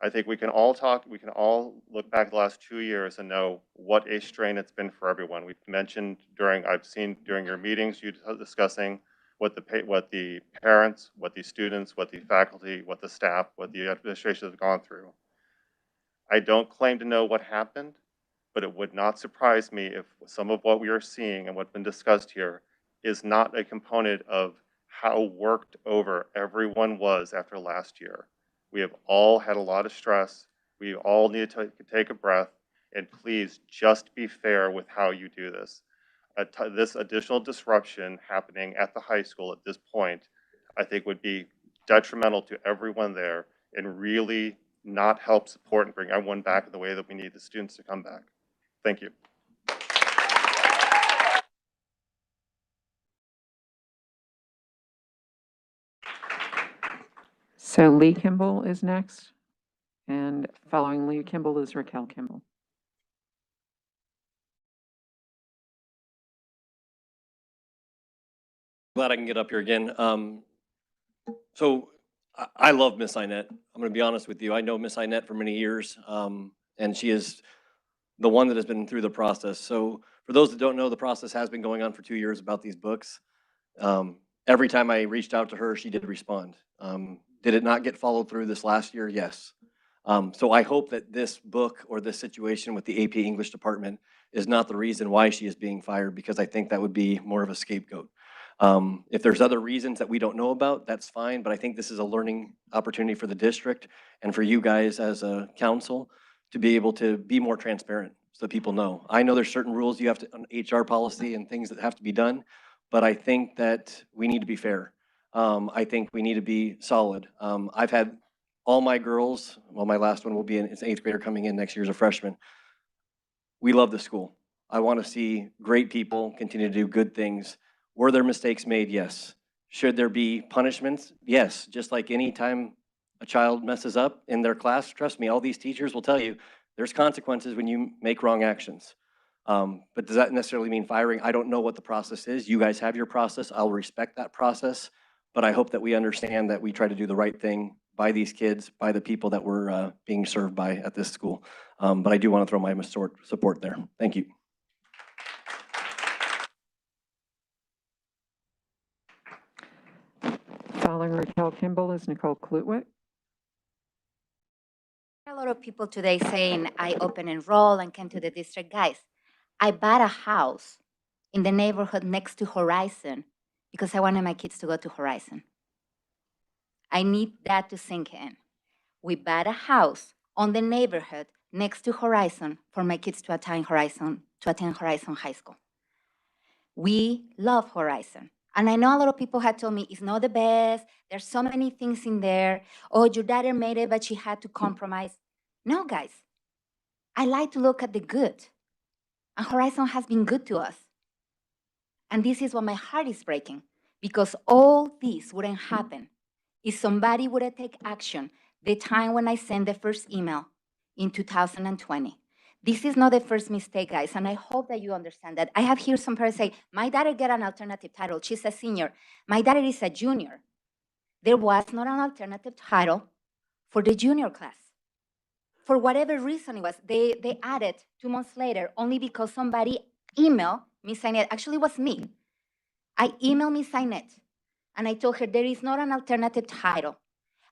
Speaker 6: I think we can all look back the last 2 years and know what a strain it's been for everyone. We've mentioned I've seen during your meetings, you discussing what the parents, what the students, what the faculty, what the staff, what the administration have gone through. I don't claim to know what happened, but it would not surprise me if some of what we are seeing and what's been discussed here is not a component of how worked over everyone was after last year. We have all had a lot of stress. We all need to take a breath, and please just be fair with how you do this. This additional disruption happening at the high school at this point, I think would be detrimental to everyone there and really not help support and bring everyone back in the way that we need the students to come back. Thank you.
Speaker 1: So Lee Kimball is next, and following Lee Kimball is Raquel Kimball.
Speaker 7: Glad I can get up here again. I love Miss Annette. I'm going to be honest with you. I know Miss Annette for many years, and she is the one that has been through the process. So for those that don't know, the process has been going on for 2 years about these books. Every time I reached out to her, she did respond. Did it not get followed through this last year? Yes. So I hope that this book or this situation with the AP English department is not the reason why she is being fired, because I think that would be more of a scapegoat. If there's other reasons that we don't know about, that's fine, but I think this is a learning opportunity for the district and for you guys as a council to be able to be more transparent so people know. I know there's certain rules you have to, on HR policy and things that have to be done, but I think that we need to be fair. I think we need to be solid. I've had all my girls, well, my last one will be an 8th grader coming in next year as a freshman. We love the school. I want to see great people continue to do good things. Were there mistakes made? Yes. Should there be punishments? Yes. Just like any time a child messes up in their class, trust me, all these teachers will tell you there's consequences when you make wrong actions. But does that necessarily mean firing? I don't know what the process is. You guys have your process. I'll respect that process. But I hope that we understand that we try to do the right thing by these kids, by the people that we're being served by at this school. But I do want to throw my support there. Thank you.
Speaker 1: Following Raquel Kimball is Nicole Klutwick.
Speaker 8: A lot of people today saying I open enroll and came to the district. Guys, I bought a house in the neighborhood next to Horizon because I wanted my kids to go to Horizon. I need that to sink in. We bought a house on the neighborhood next to Horizon for my kids to attend Horizon High School. We love Horizon. And I know a lot of people had told me it's not the best. There's so many things in there. Oh, your daughter made it, but she had to compromise. No, guys. I like to look at the good. And Horizon has been good to us. And this is what my heart is breaking, because all this wouldn't happen if somebody would have taken action the time when I sent the first email in 2020. This is not the first mistake, guys, and I hope that you understand that. I have heard some parents say, my daughter get an alternative title. She's a senior. My daughter is a junior. There was not an alternative title for the junior class. For whatever reason it was, they added 2 months later only because somebody emailed Miss Annette. Actually, it was me. I emailed Miss Annette, and I told her there is not an alternative title.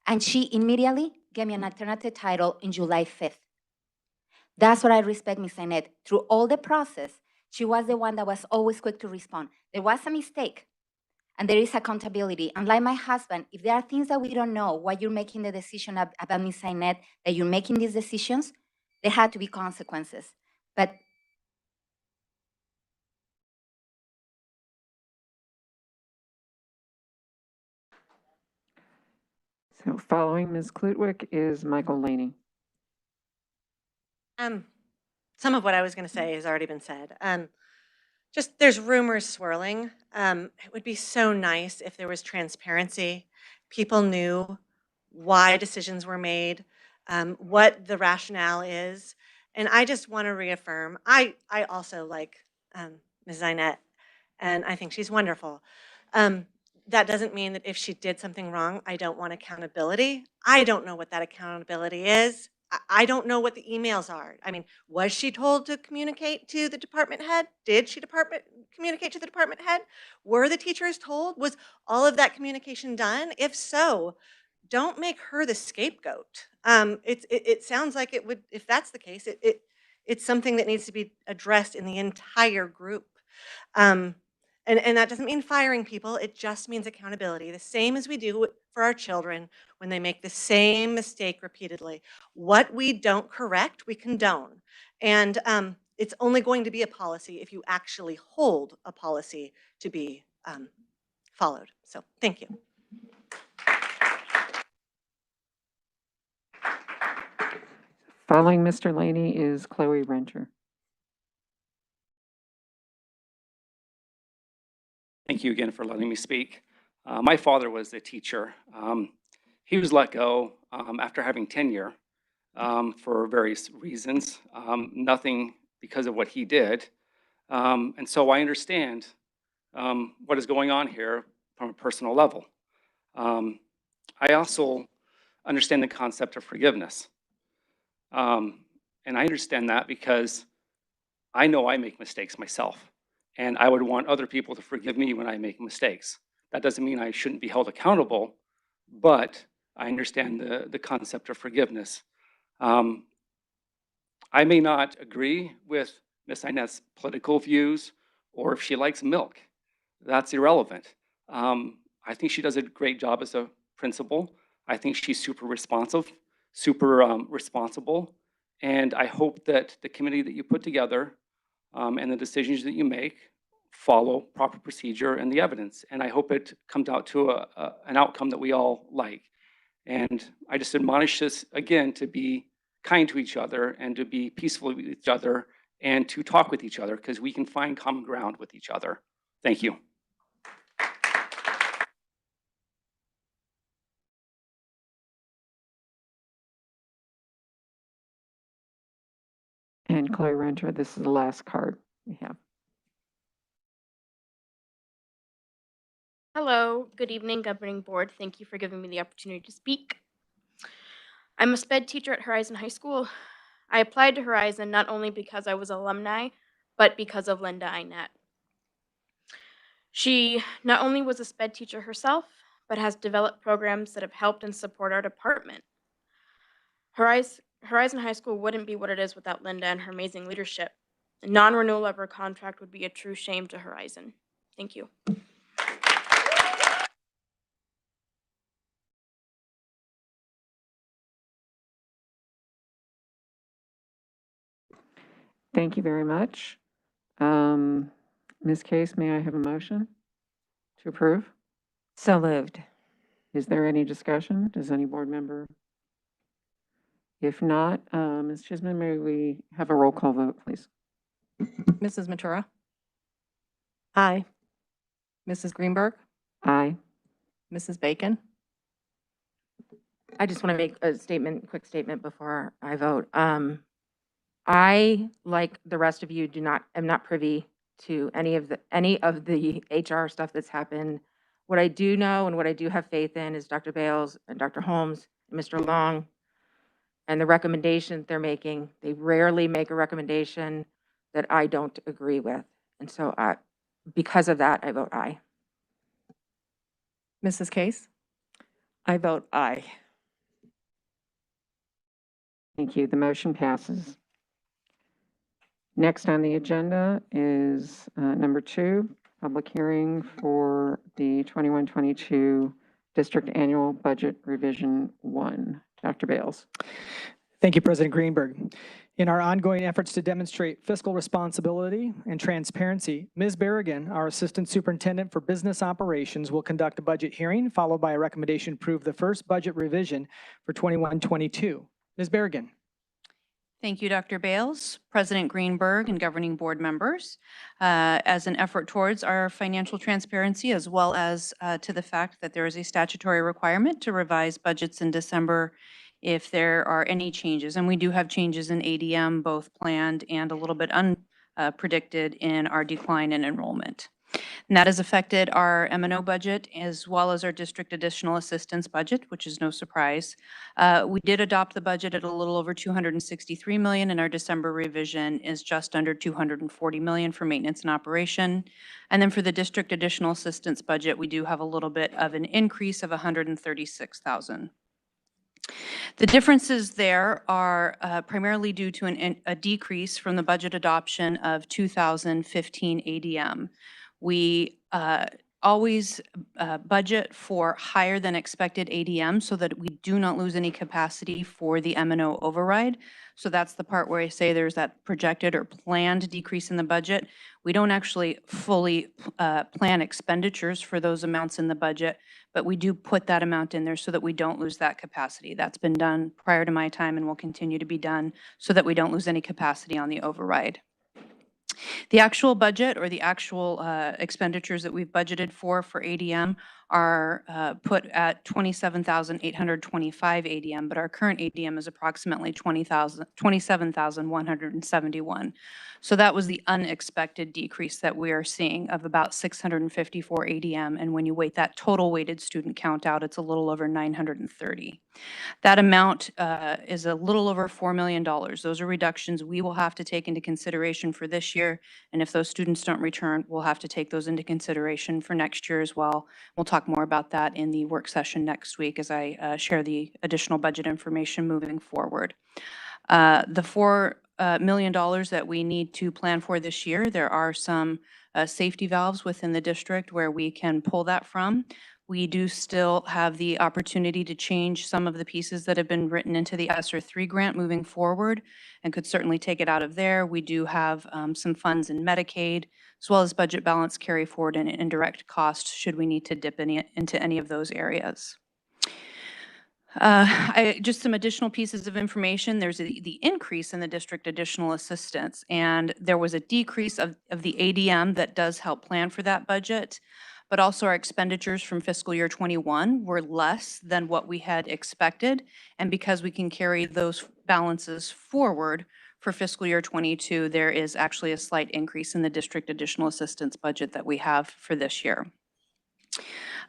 Speaker 8: And she immediately gave me an alternative title in July 5th. That's what I respect Miss Annette. Through all the process, she was the one that was always quick to respond. There was a mistake, and there is accountability. And like my husband, if there are things that we don't know why you're making the decision about Miss Annette, that you're making these decisions, there had to be consequences. But
Speaker 1: So following Ms. Klutwick is Michael Laney.
Speaker 9: Some of what I was going to say has already been said. Just there's rumors swirling. It would be so nice if there was transparency. People knew why decisions were made, what the rationale is. And I just want to reaffirm, I also like Ms. Annette, and I think she's wonderful. That doesn't mean that if she did something wrong, I don't want accountability. I don't know what that accountability is. I don't know what the emails are. I mean, was she told to communicate to the department head? Did she communicate to the department head? Were the teachers told? Was all of that communication done? If so, don't make her the scapegoat. It sounds like it would, if that's the case, it's something that needs to be addressed in the entire group. And that doesn't mean firing people. It just means accountability, the same as we do for our children when they make the same mistake repeatedly. What we don't correct, we condone. And it's only going to be a policy if you actually hold a policy to be followed. So thank you.
Speaker 1: Following Mr. Laney is Chloe Renter.
Speaker 11: Thank you again for letting me speak. My father was a teacher. He was let go after having tenure for various reasons, nothing because of what he did. And so I understand what is going on here from a personal level. I also understand the concept of forgiveness. And I understand that because I know I make mistakes myself. And I would want other people to forgive me when I make mistakes. That doesn't mean I shouldn't be held accountable, but I understand the concept of forgiveness. I may not agree with Miss Annette's political views or if she likes milk. That's irrelevant. I think she does a great job as a principal. I think she's super responsive, super responsible. And I hope that the committee that you put together and the decisions that you make follow proper procedure and the evidence. And I hope it comes out to an outcome that we all like. And I just admonish us again to be kind to each other and to be peaceful with each other and to talk with each other because we can find common ground with each other. Thank you.
Speaker 1: And Chloe Renter, this is the last card we have.
Speaker 16: Hello, good evening, Governing Board. Thank you for giving me the opportunity to speak. I'm a SPED teacher at Horizon High School. I applied to Horizon not only because I was alumni, but because of Linda Annette. She not only was a SPED teacher herself, but has developed programs that have helped and support our department. Horizon High School wouldn't be what it is without Linda and her amazing leadership. A non-renewal of her contract would be a true shame to Horizon. Thank you.
Speaker 1: Thank you very much. Ms. Case, may I have a motion to approve?
Speaker 12: So moved.
Speaker 1: Is there any discussion? Does any board member? If not, Ms. Chisholm, may we have a roll call vote, please?
Speaker 13: Mrs. Matura? Aye. Mrs. Greenberg?
Speaker 1: Aye.
Speaker 13: Mrs. Bacon? I just want to make a statement, quick statement before I vote. I, like the rest of you, am not privy to any of the HR stuff that's happened. What I do know and what I do have faith in is Dr. Bales and Dr. Holmes and Mr. Long and the recommendations they're making. They rarely make a recommendation that I don't agree with. And so because of that, I vote aye.
Speaker 12: Mrs. Case? I vote aye.
Speaker 1: Thank you. The motion passes. Next on the agenda is number 2, public hearing for the 21-22 District Annual Budget Revision 1. Dr. Bales.
Speaker 3: Thank you, President Greenberg. In our ongoing efforts to demonstrate fiscal responsibility and transparency, Ms. Berrigan, our Assistant Superintendent for Business Operations, will conduct a budget hearing, followed by a recommendation to approve the first budget revision for 21-22. Ms. Berrigan.
Speaker 14: Thank you, Dr. Bales, President Greenberg, and governing board members. As an effort towards our financial transparency, as well as to the fact that there is a statutory requirement to revise budgets in December if there are any changes. And we do have changes in ADM, both planned and a little bit unpredicted in our decline in enrollment. And that has affected our M&O budget as well as our district additional assistance budget, which is no surprise. We did adopt the budget at a little over $263 million, and our December revision is just under $240 million for maintenance and operation. And then for the district additional assistance budget, we do have a little bit of an increase of $136,000. The differences there are primarily due to a decrease from the budget adoption of 2015 ADM. We always budget for higher than expected ADM so that we do not lose any capacity for the M&O override. So that's the part where I say there's that projected or planned decrease in the budget. We don't actually fully plan expenditures for those amounts in the budget, but we do put that amount in there so that we don't lose that capacity. That's been done prior to my time and will continue to be done so that we don't lose any capacity on the override. The actual budget or the actual expenditures that we've budgeted for ADM are put at 27,825 ADM, but our current ADM is approximately 27,171. So that was the unexpected decrease that we are seeing of about 654 ADM. And when you weight that total weighted student count out, it's a little over 930. That amount is a little over $4 million. Those are reductions we will have to take into consideration for this year. And if those students don't return, we'll have to take those into consideration for next year as well. We'll talk more about that in the work session next week as I share the additional budget information moving forward. The $4 million that we need to plan for this year, there are some safety valves within the district where we can pull that from. We do still have the opportunity to change some of the pieces that have been written into the ESSER 3 grant moving forward and could certainly take it out of there. We do have some funds in Medicaid, as well as budget balance carry forward and indirect costs should we need to dip into any of those areas. Just some additional pieces of information. There's the increase in the district additional assistance, and there was a decrease of the ADM that does help plan for that budget. But also our expenditures from fiscal year 21 were less than what we had expected. And because we can carry those balances forward for fiscal year 22, there is actually a slight increase in the district additional assistance budget that we have for this year.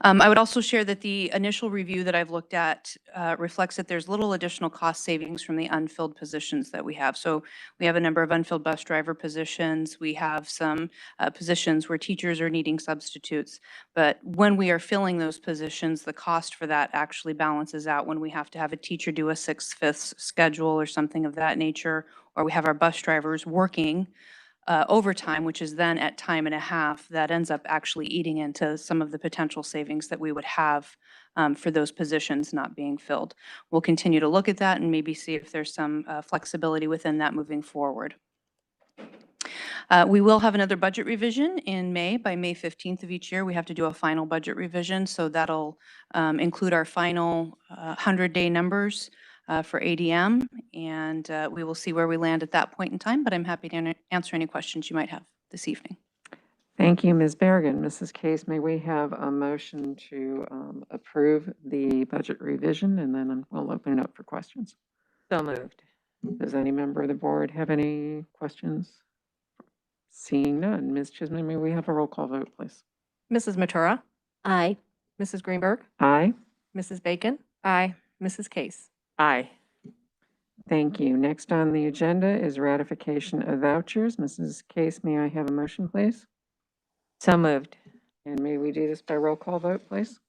Speaker 14: I would also share that the initial review that I've looked at reflects that there's little additional cost savings from the unfilled positions that we have. So we have a number of unfilled bus driver positions. We have some positions where teachers are needing substitutes. But when we are filling those positions, the cost for that actually balances out when we have to have a teacher do a 6/5 schedule or something of that nature, or we have our bus drivers working overtime, which is then at time and a half, that ends up actually eating into some of the potential savings that we would have for those positions not being filled. We'll continue to look at that and maybe see if there's some flexibility within that moving forward. We will have another budget revision in May. By May 15th of each year, we have to do a final budget revision. So that'll include our final 100-day numbers for ADM, and we will see where we land at that point in time, but I'm happy to answer any questions you might have this evening.
Speaker 1: Thank you, Ms. Bergen. Mrs. Case, may we have a motion to approve the budget revision, and then we'll open it up for questions.
Speaker 12: So moved.
Speaker 1: Does any member of the board have any questions? Seeing none. Ms. Chisholm, may we have a roll call vote, please?
Speaker 15: Mrs. Matura?
Speaker 12: Aye.
Speaker 15: Mrs. Greenberg?
Speaker 1: Aye.
Speaker 15: Mrs. Bacon?
Speaker 12: Aye.
Speaker 15: Mrs. Case?
Speaker 12: Aye.
Speaker 1: Thank you. Next on the agenda is ratification of vouchers. Mrs. Case, may I have a motion, please?
Speaker 12: So moved.
Speaker 1: And may we do this by roll call vote, please?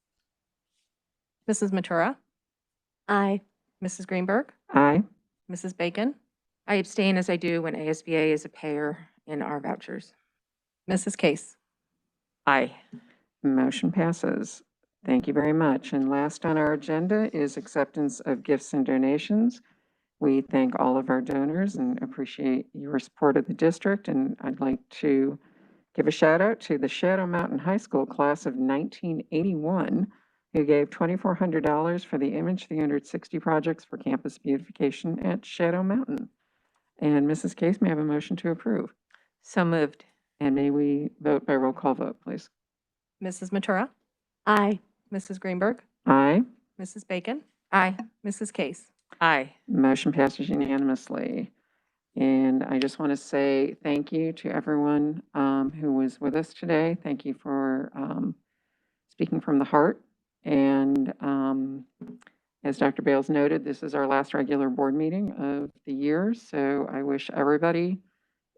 Speaker 15: Mrs. Matura?
Speaker 12: Aye.
Speaker 15: Mrs. Greenberg?
Speaker 1: Aye.
Speaker 15: Mrs. Bacon?
Speaker 13: I abstain as I do when ASBA is a payer in our vouchers.
Speaker 15: Mrs. Case?
Speaker 12: Aye.
Speaker 1: Motion passes. Thank you very much. And last on our agenda is acceptance of gifts and donations. We thank all of our donors and appreciate your support of the district. And I'd like to give a shout out to the Shadow Mountain High School class of 1981, who gave $2,400 for the Image 360 projects for campus beautification at Shadow Mountain. And Mrs. Case, may I have a motion to approve?
Speaker 12: So moved.
Speaker 1: And may we vote by roll call vote, please?
Speaker 15: Mrs. Matura?
Speaker 12: Aye.
Speaker 15: Mrs. Greenberg?
Speaker 1: Aye.
Speaker 15: Mrs. Bacon?
Speaker 13: Aye.
Speaker 15: Mrs. Case?
Speaker 12: Aye.
Speaker 1: Motion passes unanimously. And I just want to say thank you to everyone who was with us today. Thank you for speaking from the heart. And as Dr. Bales noted, this is our last regular board meeting of the year. So I wish everybody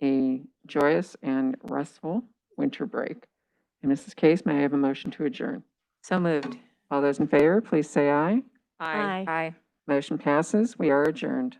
Speaker 1: a joyous and restful winter break. And Mrs. Case, may I have a motion to adjourn?
Speaker 12: So moved.
Speaker 1: All those in favor, please say aye.
Speaker 12: Aye.
Speaker 13: Aye.
Speaker 1: Motion passes. We are adjourned.